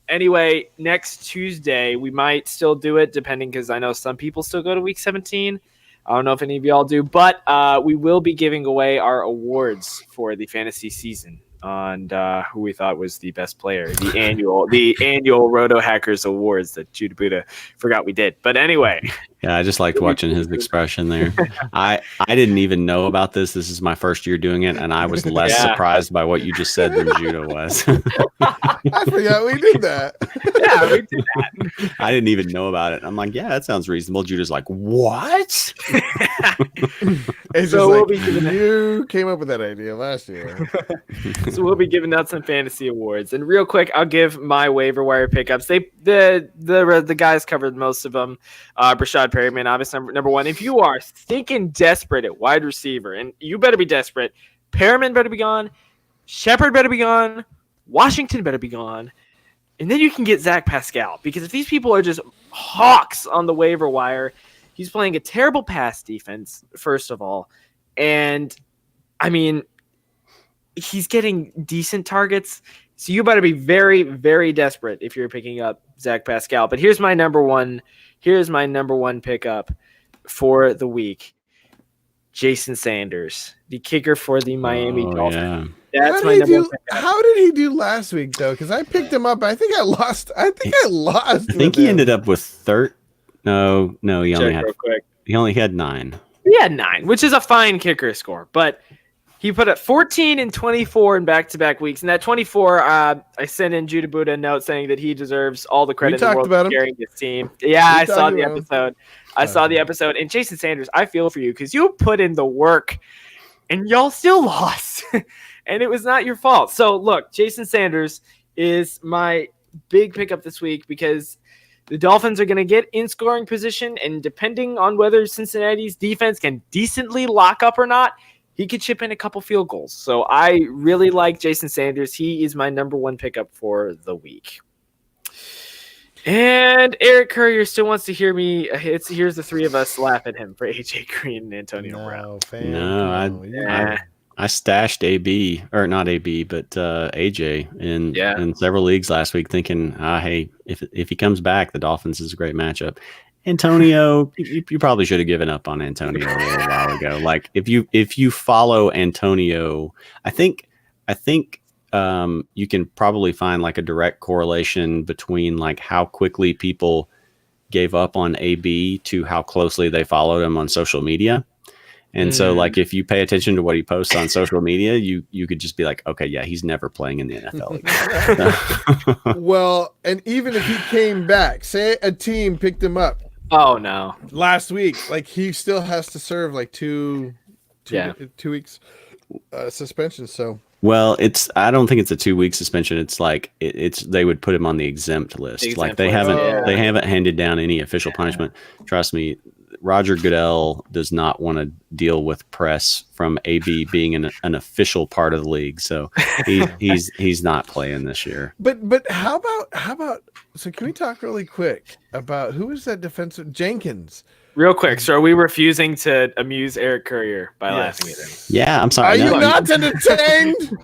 anyway, next Tuesday, we might still do it, depending, because I know some people still go to week 17. I don't know if any of y'all do, but we will be giving away our awards for the fantasy season on who we thought was the best player, the annual RotoHackers Awards that Judahbuddha forgot we did. But anyway.
Yeah, I just liked watching his expression there. I didn't even know about this. This is my first year doing it, and I was less surprised by what you just said than Judah was.
I forgot we did that.
Yeah, we did that.
I didn't even know about it. I'm like, yeah, that sounds reasonable. Judah's like, what?
It's
So we'll
just
be giving
you came up with that idea last year.
So we'll be giving out some fantasy awards. And real quick, I'll give my waiver wire pickups. The guys covered most of them. Brashad Perryman, obviously number one. If you are thinking desperate at wide receiver, and you better be desperate, Perryman better be gone, Shepard better be gone, Washington better be gone, and then you can get Zach Pascal. Because if these people are just hawks on the waiver wire, he's playing a terrible pass defense, first of all. And, I mean, he's getting decent targets. So you better be very, very desperate if you're picking up Zach Pascal. But here's my number one pickup for the week. Jason Sanders, the kicker for the Miami Dolphins. Yeah. That's my number one pickup.
How did he do last week, though? Because I picked him up. I think I lost. I think
he ended up with 30. No, he only had 9.
He had 9, which is a fine kicker score, but he put up 14 and 24 in back-to-back weeks. And that 24, I sent in Judahbuddha a note saying that he deserves all the credit in the world for carrying this team. Yeah, I saw the episode. And Jason Sanders, I feel for you because you put in the work and y'all still lost. And it was not your fault. So, look, Jason Sanders is my big pickup this week because the Dolphins are going to get in scoring position, and depending on whether Cincinnati's defense can decently lock up or not, he could chip in a couple field goals. So I really like Jason Sanders. He is my number one pickup for the week. And Eric Courier still wants to hear me. Here's the three of us laugh at him for AJ Green and Antonio Brown.
I stashed AB, or not AB, but AJ in several leagues last week, thinking, hey, if he comes back, the Dolphins is a great matchup. Antonio, you probably should have given up on Antonio a little while ago. Like if you follow Antonio, I think you can probably find like a direct correlation between like how quickly people gave up on AB to how closely they followed him on social media. And so like if you pay attention to what he posts on social media, you could just be like, okay, yeah, he's never playing in the NFL again.
Well, and even if he came back, say a team picked him up.
Oh no.
Last week, like he still has to serve like 2 weeks suspension. So
well, I don't think it's a 2-week suspension. It's like they would put him on the exempt list. Like they haven't handed down any official punishment. Trust me, Roger Goodell does not want to deal with press from AB being an official part of the league. So he's not playing this year.
But how about so can we talk really quick about who is that defensive Jenkins?
Real quick, so are we refusing to amuse Eric Courier by laughing at him?
Yeah, I'm sorry.
Are you not entertained?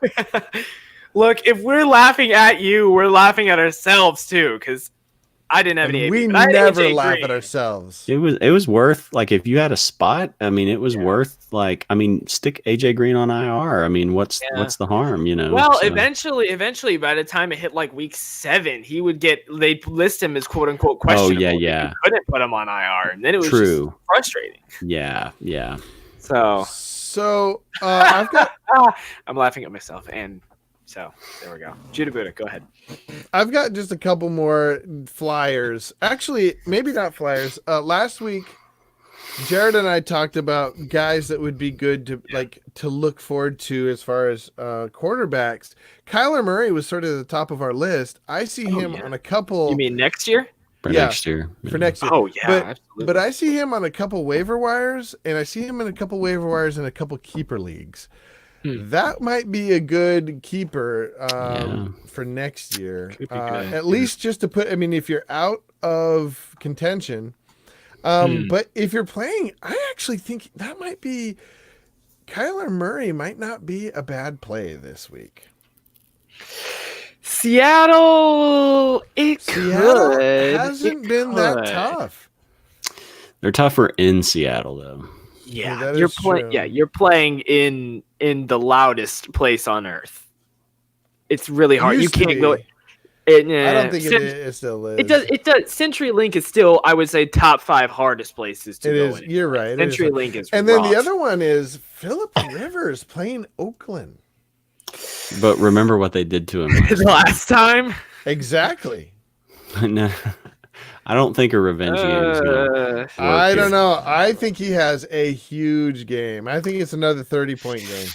Look, if we're laughing at you, we're laughing at ourselves too, because I didn't have any.
We never laugh at ourselves.
It was worth, like, if you had a spot, I mean, it was worth, like, I mean, stick AJ Green on IR. I mean, what's the harm, you know?
Well, so. eventually, by the time it hit like week 7, they'd list him as quote unquote questionable.
Oh yeah.
You couldn't put him on IR, and then it was just frustrating.
Yeah.
So I've got.
I'm laughing at myself, and so there we go. Judahbuddha, go ahead.
I've got just a couple more flyers. Actually, maybe not flyers. Last week, Jared and I talked about guys that would be good to look forward to as far as quarterbacks. Kyler Murray was sort of at the top of our list. I see him on a couple.
You mean next year?
For next year.
Oh yeah, absolutely.
But I see him on a couple waiver wires, and I see him in a couple waiver wires in a couple keeper leagues. That might be a good keeper for next year. At least just to put, I mean, if you're out of contention. But if you're playing, I actually think that might be Kyler Murray might not be a bad play this week.
Seattle
hasn't been that tough.
They're tougher in Seattle, though.
Yeah, you're playing. Yeah, you're playing in the loudest place on earth. It's really hard. You can't go.
I don't think it still is.
It does. CenturyLink is still, I would say, top 5 hardest places to go in.
You're right.
CenturyLink is.
And then the other one is Phillip Rivers playing Oakland.
But remember what they did to him
last time.
Exactly.
No, I don't think a revenge game is going to work.
I don't know. I think he has a huge game. I think it's another 30-point game.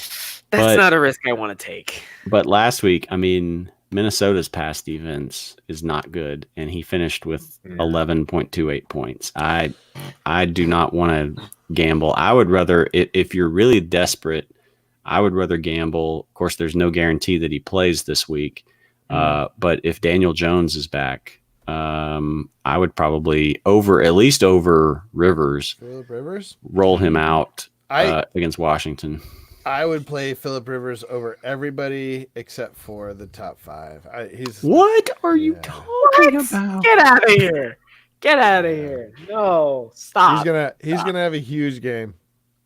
That's not a risk I want to take.
But last week, I mean, Minnesota's pass defense is not good, and he finished with 11.28 points. I do not want to gamble. I would rather, if you're really desperate, I would rather gamble. Of course, there's no guarantee that he plays this week. But if Daniel Jones is back, I would probably at least over Rivers.
Phillip Rivers?
Roll him out against Washington.
I would play Phillip Rivers over everybody except for the top 5.
What are you talking about?
Get out of here! Get out of here! No, stop.
He's gonna have a huge game.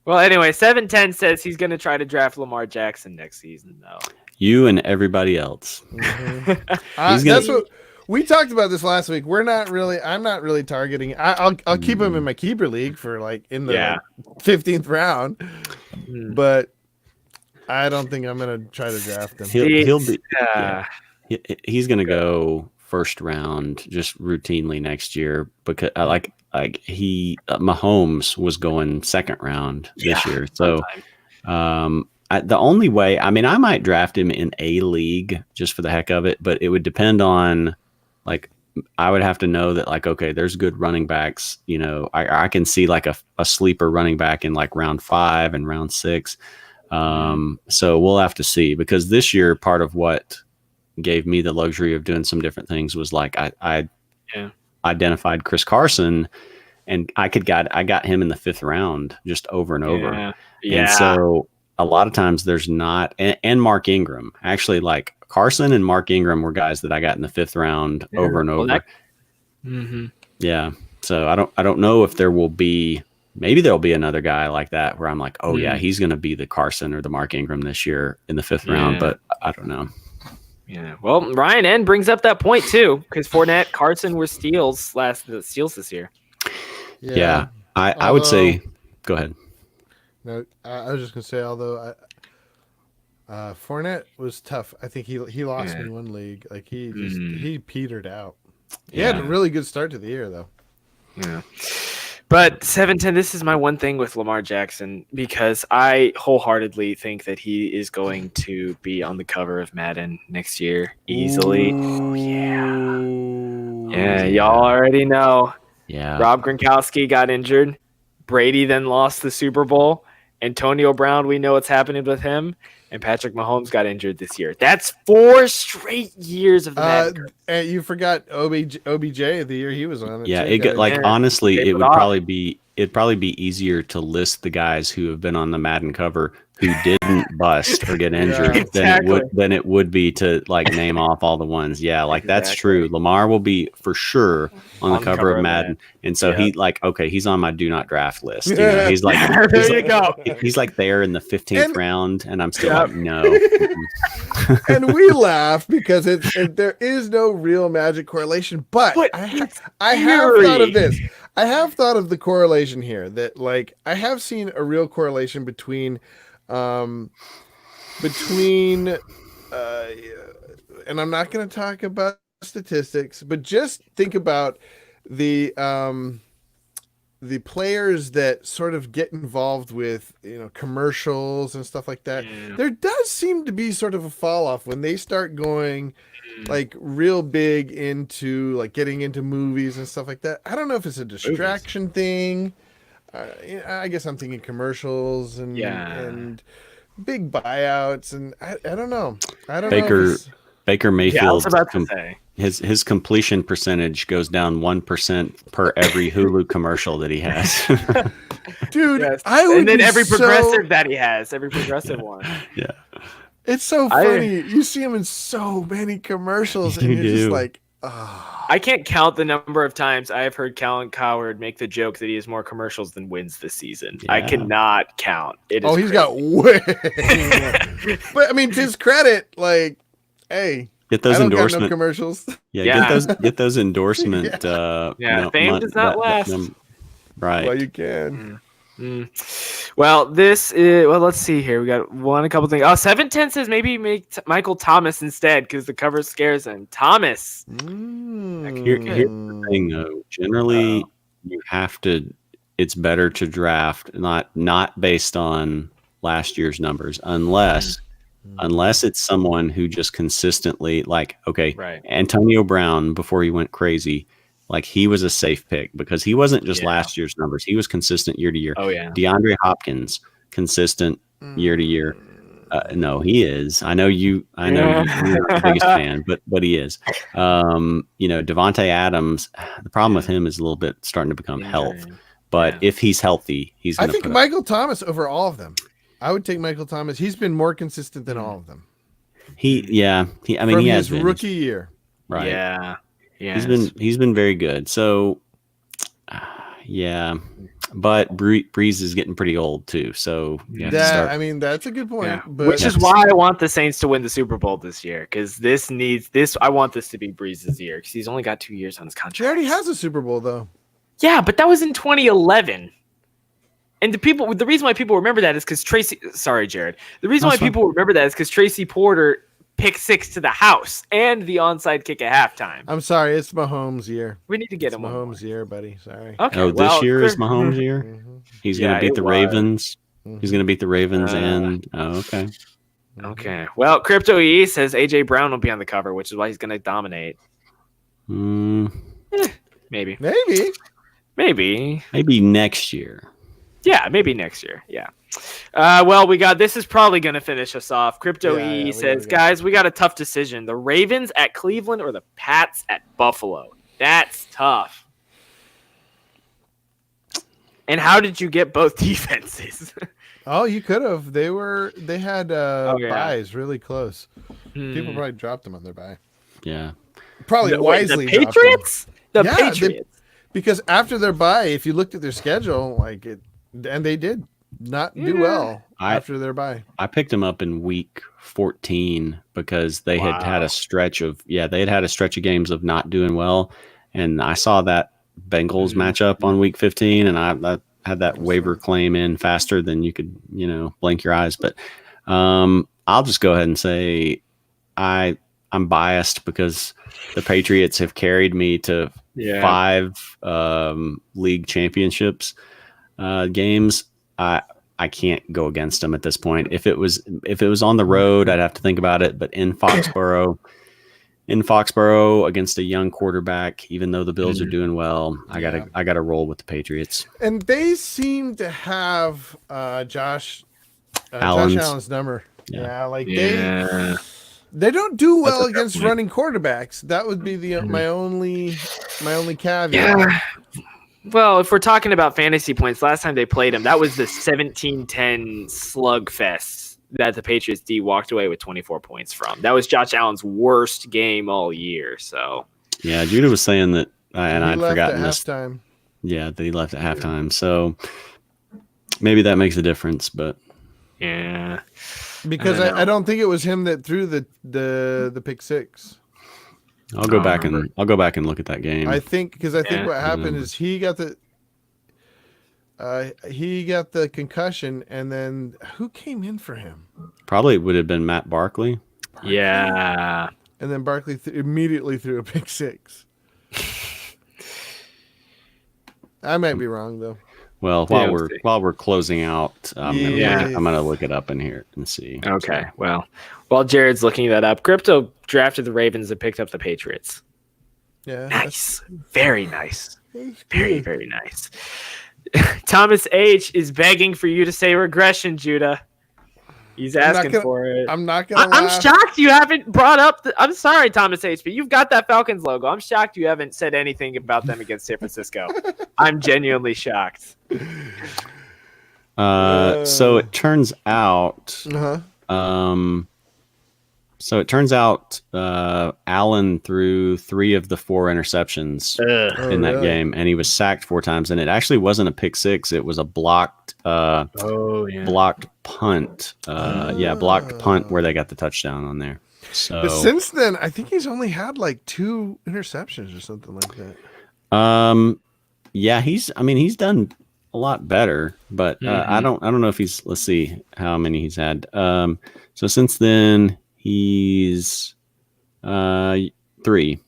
Well, anyway, 710 says he's gonna try to draft Lamar Jackson next season, though.
You and everybody else.
Mm-hmm. That's what we talked about this last week. I'm not really targeting. I'll keep him in my keeper league for in the 15th round, but I don't think I'm gonna try to draft him.
He's gonna go first round just routinely next year because Mahomes was going second round this year. So the only way, I mean, I might draft him in a league just for the heck of it, but it would depend on I would have to know that okay, there's good running backs. I can see a sleeper running back in round 5 and round 6. So we'll have to see, because this year, part of what gave me the luxury of doing some different things was I identified Chris Carson, and I got him in the 5th round just over and over. Yeah. And so a lot of times there's not, and Mark Ingram, actually, Carson and Mark Ingram were guys that I got in the 5th round over and over. Yeah. So I don't know if there will be. Maybe there'll be another guy like that where I'm yeah, he's going to be the Carson or the Mark Ingram this year in the 5th round, but I don't know.
Yeah. Well, Ryan N brings up that point too, because Fournette, Carson were steals this year.
Yeah. I would say, go ahead.
No, I was just going to say, although Fournette was tough. I think he lost me one league. He petered out. He had a really good start to the year though.
Yeah. But 710, this is my one thing with Lamar Jackson, because I wholeheartedly think that he is going to be on the cover of Madden next year easily.
Ooh.
Yeah, y'all already know.
Yeah.
Rob Gronkowski got injured. Brady then lost the Super Bowl. Antonio Brown, we know what's happening with him. And Patrick Mahomes got injured this year. That's 4 straight years of Madden.
And you forgot OBJ the year he was on it.
Yeah, honestly, it'd probably be easier to list the guys who have been on the Madden cover who didn't bust or get injured than it would be to name off all the ones. Yeah, that's true. Lamar will be for sure on the cover of Madden. And so he's on my do not draft list. He's
there you go.
He's there in the 15th round, and I'm still no.
And we laugh because there is no real magic correlation, but I have thought of this. I have thought of the correlation here that I have seen a real correlation between and I'm not going to talk about statistics, but just think about the players that sort of get involved with commercials and stuff like that. There does seem to be sort of a fall off when they start going real big into getting into movies and stuff like that. I don't know if it's a distraction thing. I guess I'm thinking commercials and big buyouts, and I don't know.
Baker Mayfield.
Yeah, I was about to say.
His completion percentage goes down 1% per every Hulu commercial that he has.
Dude,
yes. And then every progressive that he has, every progressive one.
Yeah.
It's so funny. You see him in so many commercials, and you're just like, oh.
I can't count the number of times I have heard Colin Cowherd make the joke that he has more commercials than wins this season. Yeah. I cannot count. It is
he's got way more. But I mean, to his credit, hey,
get those endorsement
no commercials.
Yeah, get those endorsement.
Fame does not last.
Right.
Well, you can.
Well, this is let's see here. We got a couple things. 710 says maybe make Michael Thomas instead because the cover scares him. Thomas.
Here's the thing, though. Generally, you have to. It's better to draft not based on last year's numbers, unless it's someone who just consistently Antonio Brown before he went crazy. Like he was a safe pick because he wasn't just last year's numbers. He was consistent year to year.
Oh yeah.
DeAndre Hopkins, consistent year to year. No, he is. I know you're not the biggest fan, but he is. Devontae Adams, the problem with him is a little bit starting to become health. But if he's healthy, he's going to
think Michael Thomas over all of them. I would take Michael Thomas. He's been more consistent than all of them.
He has been.
Rookie year.
Right.
Yeah. Yeah.
He's been very good. So, but Breeze is getting pretty old too. So
that's a good point.
Yeah.
But
which is why I want the Saints to win the Super Bowl this year because I want this to be Breeze's year because he's only got 2 years on his contract.
He already has a Super Bowl though.
Yeah, but that was in 2011. And the reason why people remember that is because Jared. The reason why people remember that is because Tracy Porter pick 6 to the house and the onside kick at halftime.
I'm sorry, it's Mahomes' year.
We need to get him
Mahomes' year, buddy. Sorry.
Okay.
This year is Mahomes' year.
Mm-hmm.
He's going to beat the Ravens. He's going to beat the Ravens okay.
Okay. Well, Crypto E says AJ Brown will be on the cover, which is why he's going to dominate. Maybe.
Maybe next year.
Yeah, maybe next year. Yeah. Well, this is probably going to finish us off. Crypto E says, guys, we got a tough decision. The Ravens at Cleveland or the Pats at Buffalo. That's tough. And how did you get both defenses?
Oh, you could have. They had buys really close. People probably dropped them on their buy.
Yeah.
Probably wisely.
The Patriots?
Patriots. Because after their bye, if you looked at their schedule, and they did not do well after their bye.
I picked them up in week 14 because they had a stretch of games of not doing well, and I saw that Bengals matchup on week 15, and I had that waiver claim in faster than you could blink your eyes. But I'll just go ahead and say I'm biased because the Patriots have carried me to 5 league championships games. I can't go against them at this point. If it was on the road, I'd have to think about it. But in Foxborough against a young quarterback, even though the Bills are doing well, I gotta roll with the Patriots.
And they seem to have Josh Allen's number. They don't do well against running quarterbacks. That would be my only caveat.
Yeah. Well, if we're talking about fantasy points, last time they played him, that was the 17-10 slugfest that the Patriots D walked away with 24 points from. That was Josh Allen's worst game all year. So
yeah, Judah was saying that, and I'd forgotten this.
Halftime.
Yeah, that he left at halftime. So maybe that makes a difference, but
yeah,
because I don't think it was him that threw the pick 6.
I'll go back and look at that game.
I think what happened is he got the concussion, and then who came in for him?
Probably would have been Matt Barkley.
Yeah,
and then Barkley immediately threw a pick 6. I might be wrong though.
Well, while we're closing out, I'm gonna look it up in here and see.
Okay. Well, while Jared's looking that up, Crypto drafted the Ravens and picked up the Patriots.
Yeah.
Nice. Very nice. Very, very nice. Thomas H is begging for you to say regression, Judah. He's asking for it.
I'm not gonna.
I'm shocked you haven't brought up. I'm sorry, Thomas H, but you've got that Falcons logo. I'm shocked you haven't said anything about them against San Francisco. I'm genuinely shocked.
So it turns out. Allen threw 3 of the 4 interceptions in that game, and he was sacked 4 times. And it actually wasn't a pick 6; it was a blocked punt. Blocked punt where they got the touchdown on there. So
but since then, I think he's only had like 2 interceptions or something like that.
Yeah, he's done a lot better, but I don't know if he's. Let's see how many he's had. So since then he's 3.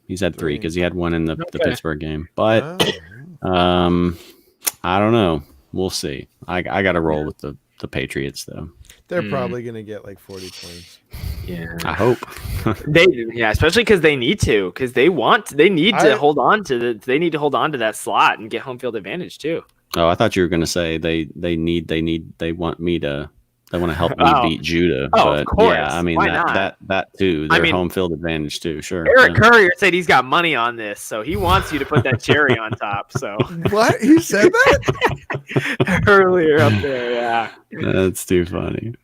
He's had 3 because he had one in the Pittsburgh game. But I don't know. We'll see. I got to roll with the Patriots though.
They're probably gonna get like 40 points.
Yeah,
I hope.
Especially because they need to, because they need to hold on to that slot and get home field advantage too.
Oh, I thought you were gonna say they want me to. They want to help me beat Judah. But
of course.
Yeah, I mean that too. Their home field advantage too. Sure.
Eric Courier said he's got money on this, so he wants you to put that cherry on top. So
what? He said that
earlier up there. Yeah,
that's too funny.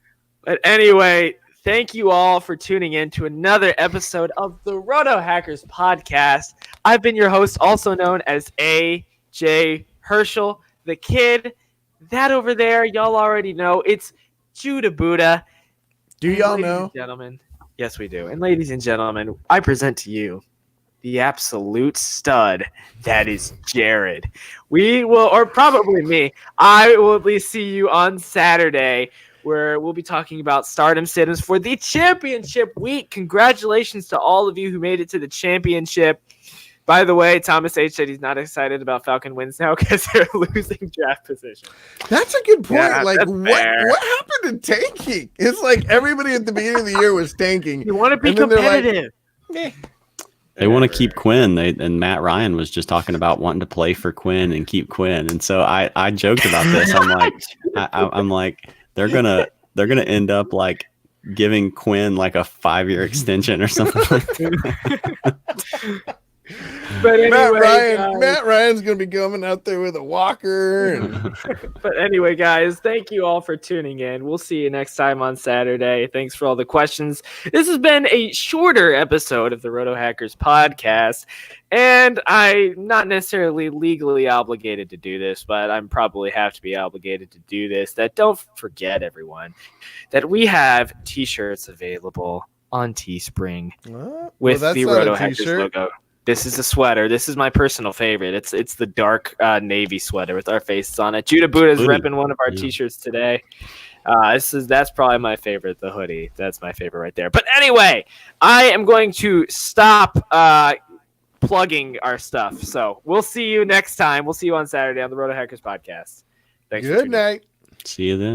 But anyway, thank you all for tuning in to another episode of the RotoHackers Podcast. I've been your host, also known as AJ Herschel, the kid. That over there, y'all already know. It's Judahbuddha.
Do y'all know?
Gentlemen, yes, we do. And ladies and gentlemen, I present to you the absolute stud that is Jared. We will, or probably me, I will at least see you on Saturday, where we'll be talking about stardom sit-ins for the championship week. Congratulations to all of you who made it to the championship. By the way, Thomas H. said he's not excited about Falcon wins now because they're losing draft position.
That's a good point.
Yeah,
like, what happened to tanking? It's like everybody at the beginning of the year was tanking.
You want to be competitive.
They want to keep Quinn. And Matt Ryan was just talking about wanting to play for Quinn and keep Quinn. And so I joked about this. I'm like, they're gonna end up like giving Quinn like a 5-year extension or something like that.
But anyway,
Matt Ryan's going to be coming out there with a walker.
But anyway, guys, thank you all for tuning in. We'll see you next time on Saturday. Thanks for all the questions. This has been a shorter episode of the RotoHackers Podcast, and I'm not necessarily legally obligated to do this, but I'm probably have to be obligated to do this. That don't forget, everyone, that we have T-shirts available on Teespring with the RotoHackers logo. This is a sweater. This is my personal favorite. It's the dark navy sweater with our faces on it. Judahbuddha is repping one of our T-shirts today. That's probably my favorite, the hoodie. That's my favorite right there. But anyway, I am going to stop plugging our stuff. So we'll see you next time. We'll see you on Saturday on the RotoHackers Podcast. Thanks.
Good night.
See you then.